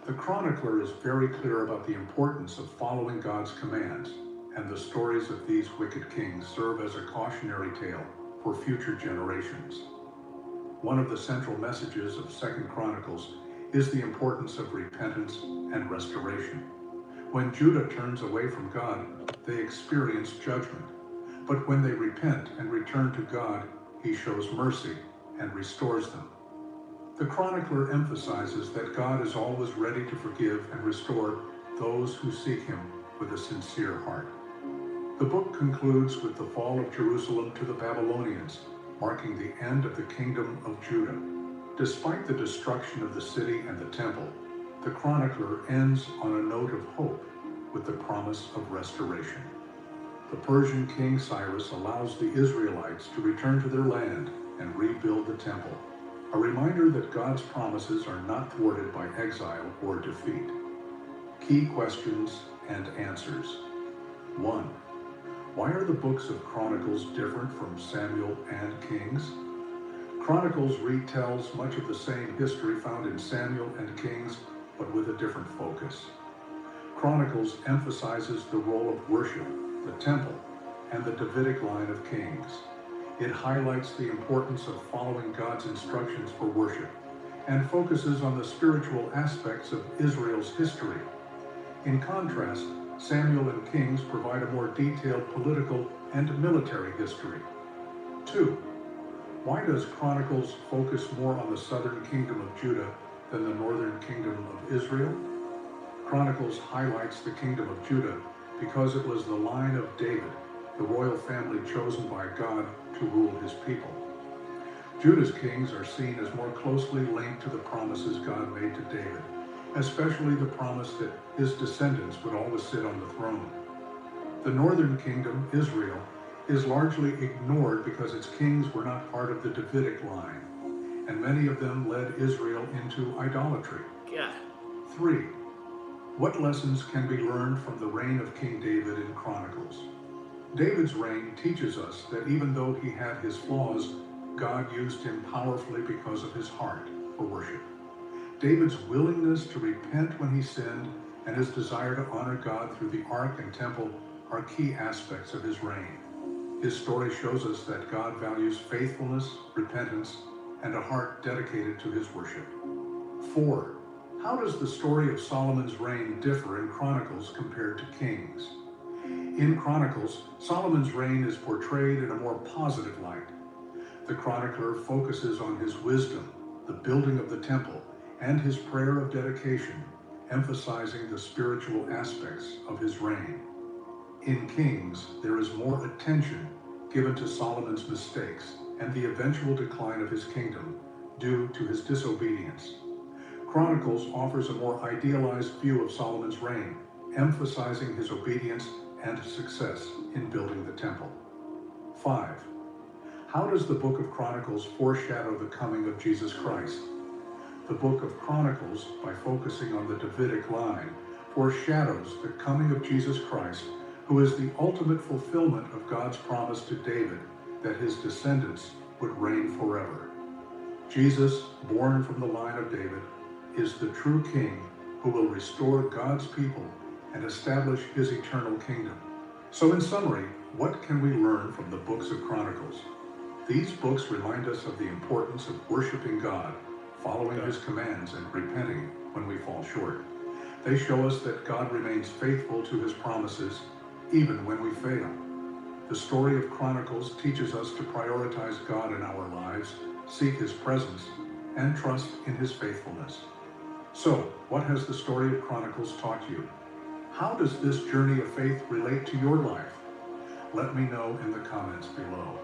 The chronicler is very clear about the importance of following God's commands, and the stories of these wicked kings serve as a cautionary tale for future generations. One of the central messages of 2 Chronicles is the importance of repentance and restoration. When Judah turns away from God, they experience judgment. But when they repent and return to God, he shows mercy and restores them. The chronicler emphasizes that God is always ready to forgive and restore those who seek him with a sincere heart. The book concludes with the fall of Jerusalem to the Babylonians, marking the end of the kingdom of Judah. Despite the destruction of the city and the temple, the chronicler ends on a note of hope with the promise of restoration. The Persian king Cyrus allows the Israelites to return to their land and rebuild the temple, a reminder that God's promises are not thwarted by exile or defeat. Key questions and answers. 1. Why are the books of Chronicles different from Samuel and Kings? Chronicles retells much of the same history found in Samuel and Kings, but with a different focus. Chronicles emphasizes the role of worship, the temple, and the Davidic line of kings. It highlights the importance of following God's instructions for worship and focuses on the spiritual aspects of Israel's history. In contrast, Samuel and Kings provide a more detailed political and military history. 2. Why does Chronicles focus more on the southern kingdom of Judah than the northern kingdom of Israel? Chronicles highlights the kingdom of Judah because it was the line of David, the royal family chosen by God to rule his people. Judah's kings are seen as more closely linked to the promises God made to David, especially the promise that his descendants would always sit on the throne. The northern kingdom, Israel, is largely ignored because its kings were not part of the Davidic line, and many of them led Israel into idolatry. Yeah. 3. What lessons can be learned from the reign of King David in Chronicles? David's reign teaches us that even though he had his flaws, God used him powerfully because of his heart for worship. David's willingness to repent when he sinned and his desire to honor God through the ark and temple are key aspects of his reign. His story shows us that God values faithfulness, repentance, and a heart dedicated to his worship. 4. How does the story of Solomon's reign differ in Chronicles compared to Kings? In Chronicles, Solomon's reign is portrayed in a more positive light. The chronicler focuses on his wisdom, the building of the temple, and his prayer of dedication, emphasizing the spiritual aspects of his reign. In Kings, there is more attention given to Solomon's mistakes and the eventual decline of his kingdom due to his disobedience. Chronicles offers a more idealized view of Solomon's reign, emphasizing his obedience and success in building the temple. 5. How does the book of Chronicles foreshadow the coming of Jesus Christ? The book of Chronicles, by focusing on the Davidic line, foreshadows the coming of Jesus Christ, who is the ultimate fulfillment of God's promise to David that his descendants would reign forever. Jesus, born from the line of David, is the true king who will restore God's people and establish his eternal kingdom. So in summary, what can we learn from the books of Chronicles? These books remind us of the importance of worshiping God, following His commands, and repenting when we fall short. They show us that God remains faithful to His promises, even when we fail. The story of Chronicles teaches us to prioritize God in our lives, seek His presence, and trust in His faithfulness. So, what has the story of Chronicles taught you? How does this journey of faith relate to your life? Let me know in the comments below.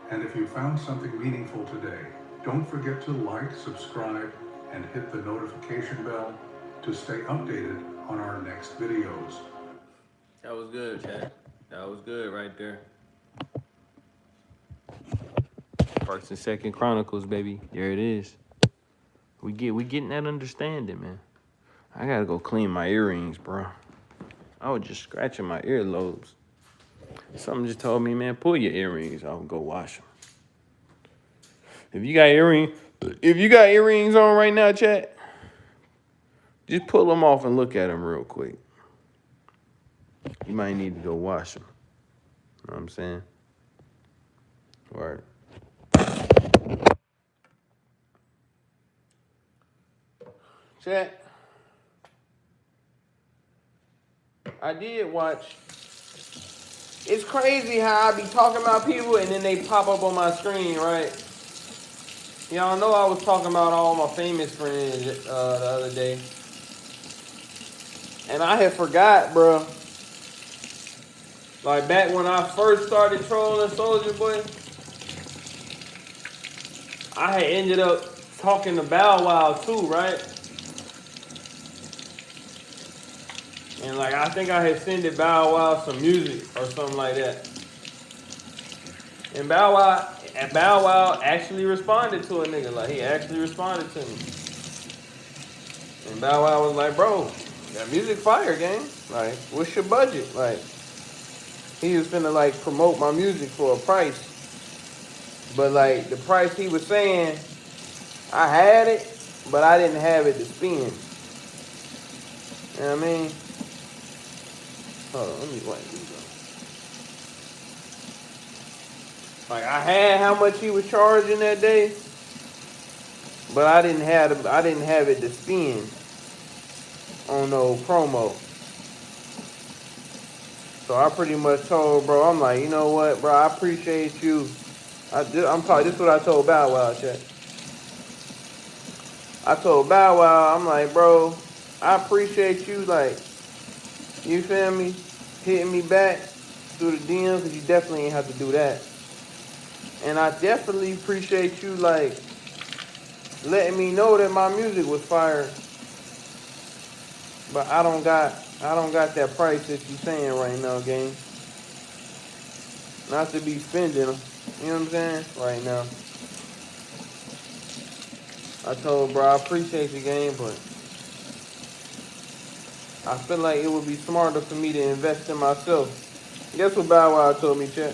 And if you found something meaningful today, don't forget to like, subscribe, and hit the notification bell to stay updated on our next videos. That was good, Chad. That was good right there. First and Second Chronicles, baby. There it is. We getting that understanding, man. I gotta go clean my earrings, bro. I was just scratching my earlobes. Something just told me, man, pull your earrings off and go wash them. If you got earrings on right now, chat, just pull them off and look at them real quick. You might need to go wash them. You know what I'm saying? Word. Chat. I did watch. It's crazy how I be talking about people and then they pop up on my screen, right? Y'all know I was talking about all my famous friends the other day. And I had forgot, bro. Like back when I first started trolling Soulja Boy, I had ended up talking to Bow Wow too, right? And like I think I had sent Bow Wow some music or something like that. And Bow Wow actually responded to a nigga. Like he actually responded to me. And Bow Wow was like, bro, that music fire, gang. Like, what's your budget? Like, he was finna like promote my music for a price. But like the price he was saying, I had it, but I didn't have it to spend. You know what I mean? Hold on, let me wipe these up. Like I had how much he was charging that day, but I didn't have it to spend on no promo. So I pretty much told bro, I'm like, you know what, bro, I appreciate you. This is what I told Bow Wow, chat. I told Bow Wow, I'm like, bro, I appreciate you, like, you feel me, hitting me back through the DMs, because you definitely ain't have to do that. And I definitely appreciate you, like, letting me know that my music was fire. But I don't got that price that you saying right now, gang. Not to be spending them. You know what I'm saying? Right now. I told bro, I appreciate the game, but I feel like it would be smarter for me to invest in myself. Guess what Bow Wow told me, chat?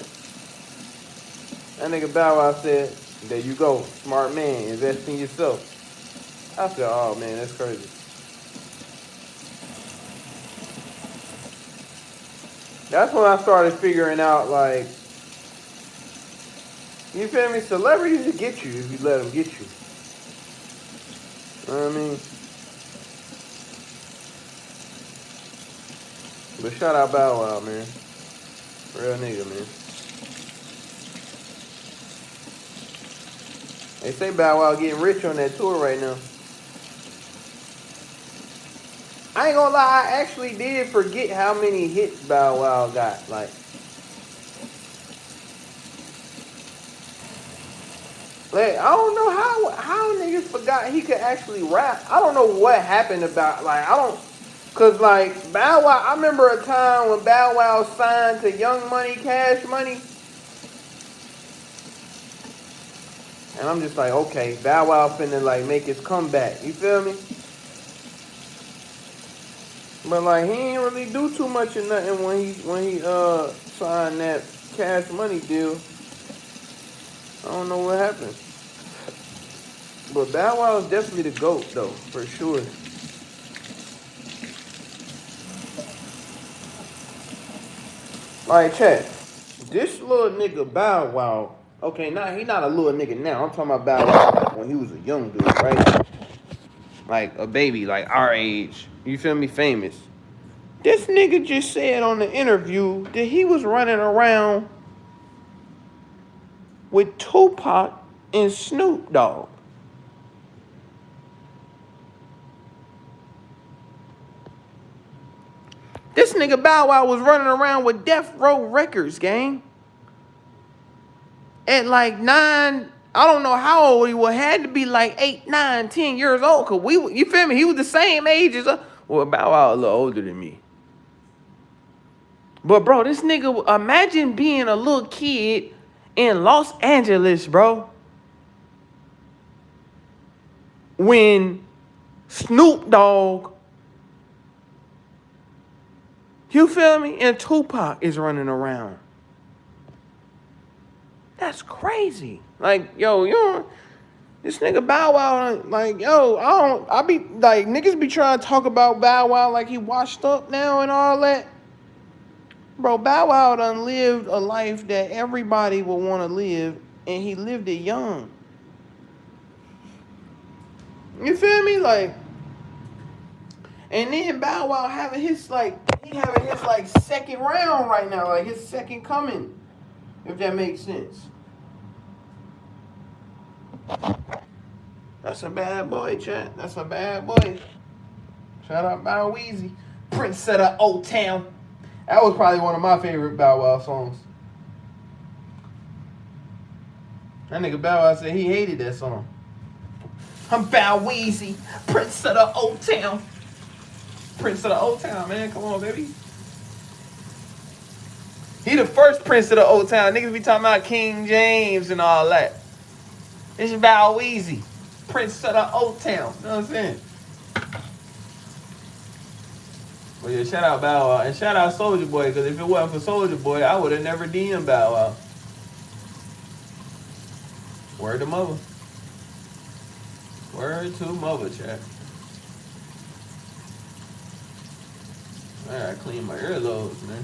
That nigga Bow Wow said, there you go, smart man, invest in yourself. I said, oh man, that's crazy. That's when I started figuring out, like, you feel me? Celebrities will get you if you let them get you. You know what I mean? But shout out Bow Wow, man. Real nigga, man. They say Bow Wow getting rich on that tour right now. I ain't gonna lie, I actually did forget how many hits Bow Wow got. Like, I don't know how niggas forgot he could actually rap. I don't know what happened about, like, cause like Bow Wow, I remember a time when Bow Wow signed to Young Money, Cash Money. And I'm just like, okay, Bow Wow finna like make his comeback. You feel me? But like he ain't really do too much of nothing when he signed that Cash Money deal. I don't know what happened. But Bow Wow is definitely the GOAT though, for sure. Like chat, this little nigga Bow Wow, Okay, now he not a little nigga now. I'm talking about Bow Wow when he was a young dude, right? Like a baby, like our age. You feel me? Famous. This nigga just said on the interview that he was running around with Tupac and Snoop Dogg. This nigga Bow Wow was running around with Death Row Records, gang. At like 9, I don't know how old he was. Had to be like 8, 9, 10 years old. Cause you feel me? He was the same age as us. Well, Bow Wow a little older than me. But bro, this nigga, imagine being a little kid in Los Angeles, bro. When Snoop Dogg, you feel me? And Tupac is running around. That's crazy. Like, yo, this nigga Bow Wow, like, yo, I be, like, niggas be trying to talk about Bow Wow like he washed up now and all that. Bro, Bow Wow done lived a life that everybody would want to live, and he lived it young. You feel me? Like, and then Bow Wow having his, like, second round right now, like his second coming, if that makes sense. That's a bad boy, chat. That's a bad boy. Shout out Bow Weezy. Prince of the Old Town. That was probably one of my favorite Bow Wow songs. That nigga Bow Wow said he hated that song. I'm Bow Weezy, Prince of the Old Town. Prince of the Old Town, man. Come on, baby. He the first Prince of the Old Town. Niggas be talking about King James and all that. This is Bow Weezy, Prince of the Old Town. You know what I'm saying? Well, yeah, shout out Bow Wow. And shout out Soulja Boy, because if it wasn't for Soulja Boy, I would have never DM'd Bow Wow. Word to mother. Word to mother, chat. I gotta clean my earlobes, man.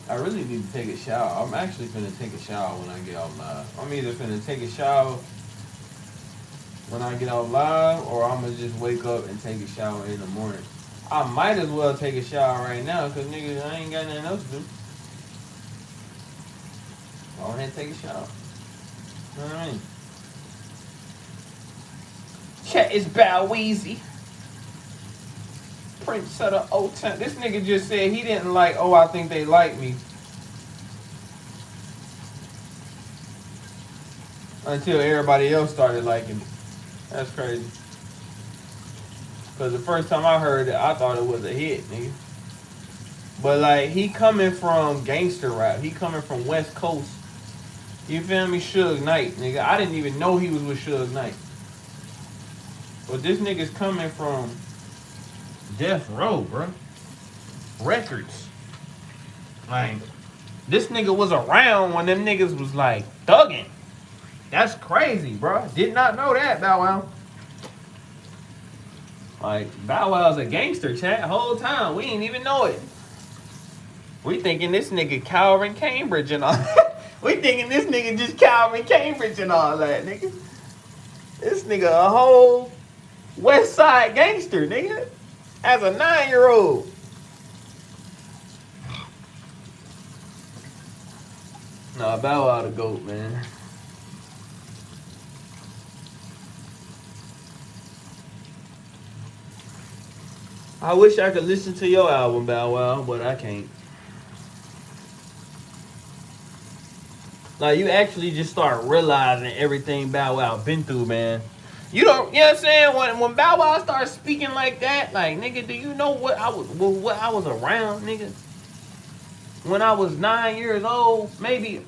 I really need to take a shower. I'm actually finna take a shower when I get off live. I'm either finna take a shower when I get off live, or I'm gonna just wake up and take a shower in the morning. I might as well take a shower right now, because nigga, I ain't got nothing else to do. Go ahead and take a shower. You know what I mean? Chat is Bow Weezy, Prince of the Old Town. This nigga just said he didn't like, oh, I think they like me, until everybody else started liking me. That's crazy. Because the first time I heard it, I thought it was a hit, nigga. But, like, he coming from gangster rap. He coming from West Coast. You feel me? Suge Knight, nigga. I didn't even know he was with Suge Knight. But this nigga's coming from Death Row, bro. Records. Like, this nigga was around when them niggas was, like, thugging. That's crazy, bro. Did not know that, Bow Wow. Like, Bow Wow's a gangster, chat, the whole time. We ain't even know it. We thinking this nigga Calvin Cambridge and all that. We thinking this nigga just Calvin Cambridge and all that, nigga. This nigga a whole West Side gangster, nigga. As a 9-year-old. Nah, Bow Wow the GOAT, man. I wish I could listen to your album, Bow Wow, but I can't. Like, you actually just start realizing everything Bow Wow been through, man. You don't, you know what I'm saying? When Bow Wow starts speaking like that, like, nigga, do you know what I was around, nigga? When I was 9 years old, maybe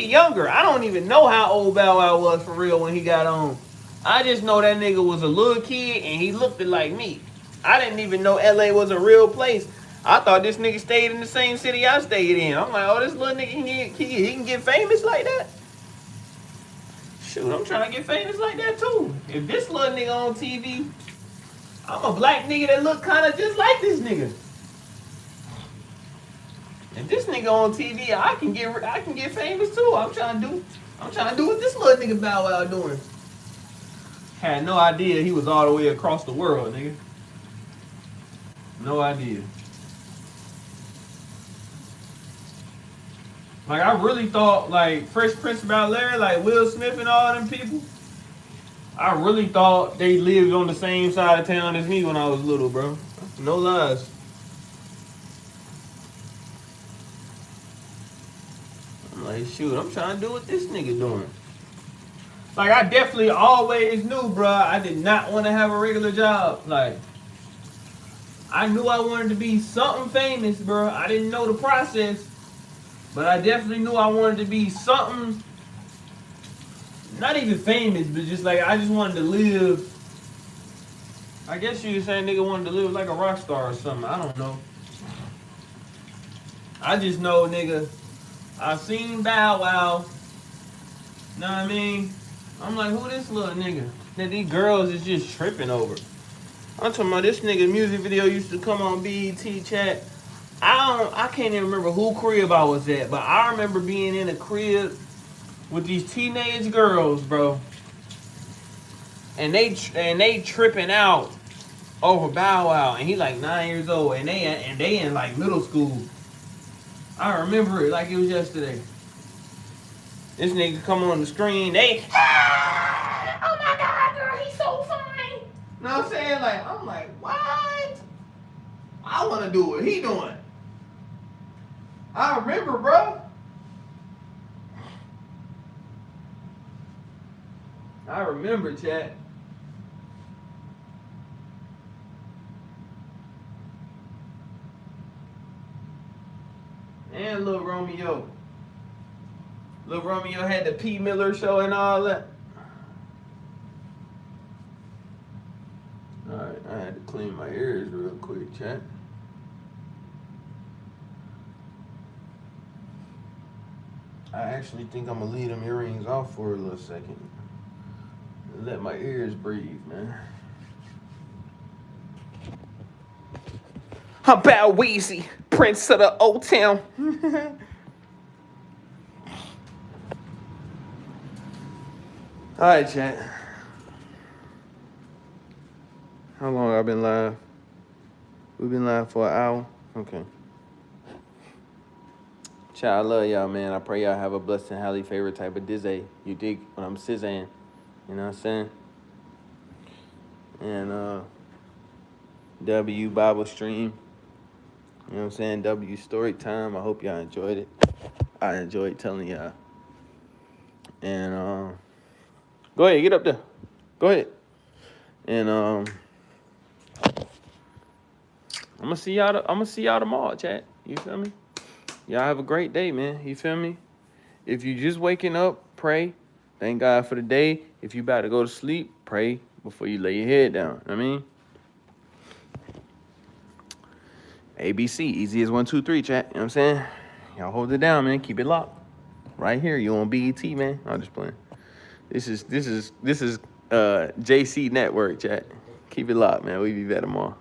younger. I don't even know how old Bow Wow was for real when he got on. I just know that nigga was a little kid and he looked like me. I didn't even know LA was a real place. I thought this nigga stayed in the same city I stayed in. I'm like, oh, this little nigga, he can get famous like that? Shoot, I'm trying to get famous like that too. If this little nigga on TV, I'm a black nigga that look kind of just like this nigga. If this nigga on TV, I can get famous too. I'm trying to do what this little nigga Bow Wow doing. Had no idea he was all the way across the world, nigga. No idea. Like, I really thought, like, Fresh Prince of Bel-Air, like Will Smith and all them people, I really thought they lived on the same side of town as me when I was little, bro. No lies. I'm like, shoot, I'm trying to do what this nigga doing. Like, I definitely always knew, bro, I did not want to have a regular job. Like, I knew I wanted to be something famous, bro. I didn't know the process, but I definitely knew I wanted to be something, not even famous, but just like, I just wanted to live. I guess you could say nigga wanted to live like a rock star or something. I don't know. I just know, nigga, I seen Bow Wow. Know what I mean? I'm like, who this little nigga that these girls is just tripping over? I'm talking about this nigga music video used to come on BET, chat. I can't even remember who crib I was at, but I remember being in a crib with these teenage girls, bro. And they tripping out over Bow Wow, and he like 9 years old, and they in like middle school. I remember it like it was yesterday. This nigga come on the screen, oh my God, girl, he's so fine. You know what I'm saying? Like, I'm like, what? I want to do what he doing. I remember, bro. I remember, chat. And Lil Romeo. Lil Romeo had the P. Miller show and all that. Alright, I had to clean my ears real quick, chat. I actually think I'm gonna leave them earrings off for a little second. Let my ears breathe, man. I'm Bow Weezy, Prince of the Old Town. All right, chat. How long have I been live? We've been live for an hour. Okay. Chat, I love y'all, man. I pray y'all have a blessed and highly favorite type of day. You dig what I'm saying? You know what I'm saying? And W Bible stream. You know what I'm saying? W story time. I hope y'all enjoyed it. I enjoyed telling y'all. And go ahead, get up there. Go ahead. And I'm gonna see y'all tomorrow, chat. You feel me? Y'all have a great day, man. You feel me? If you just waking up, pray. Thank God for the day. If you about to go to sleep, pray before you lay your head down. I mean, ABC, easy as 1, 2, 3, chat. You know what I'm saying? Y'all hold it down, man. Keep it locked. Right here, you on BET, man. I'm just playing. This is JC Network, chat. Keep it locked, man. We be back tomorrow.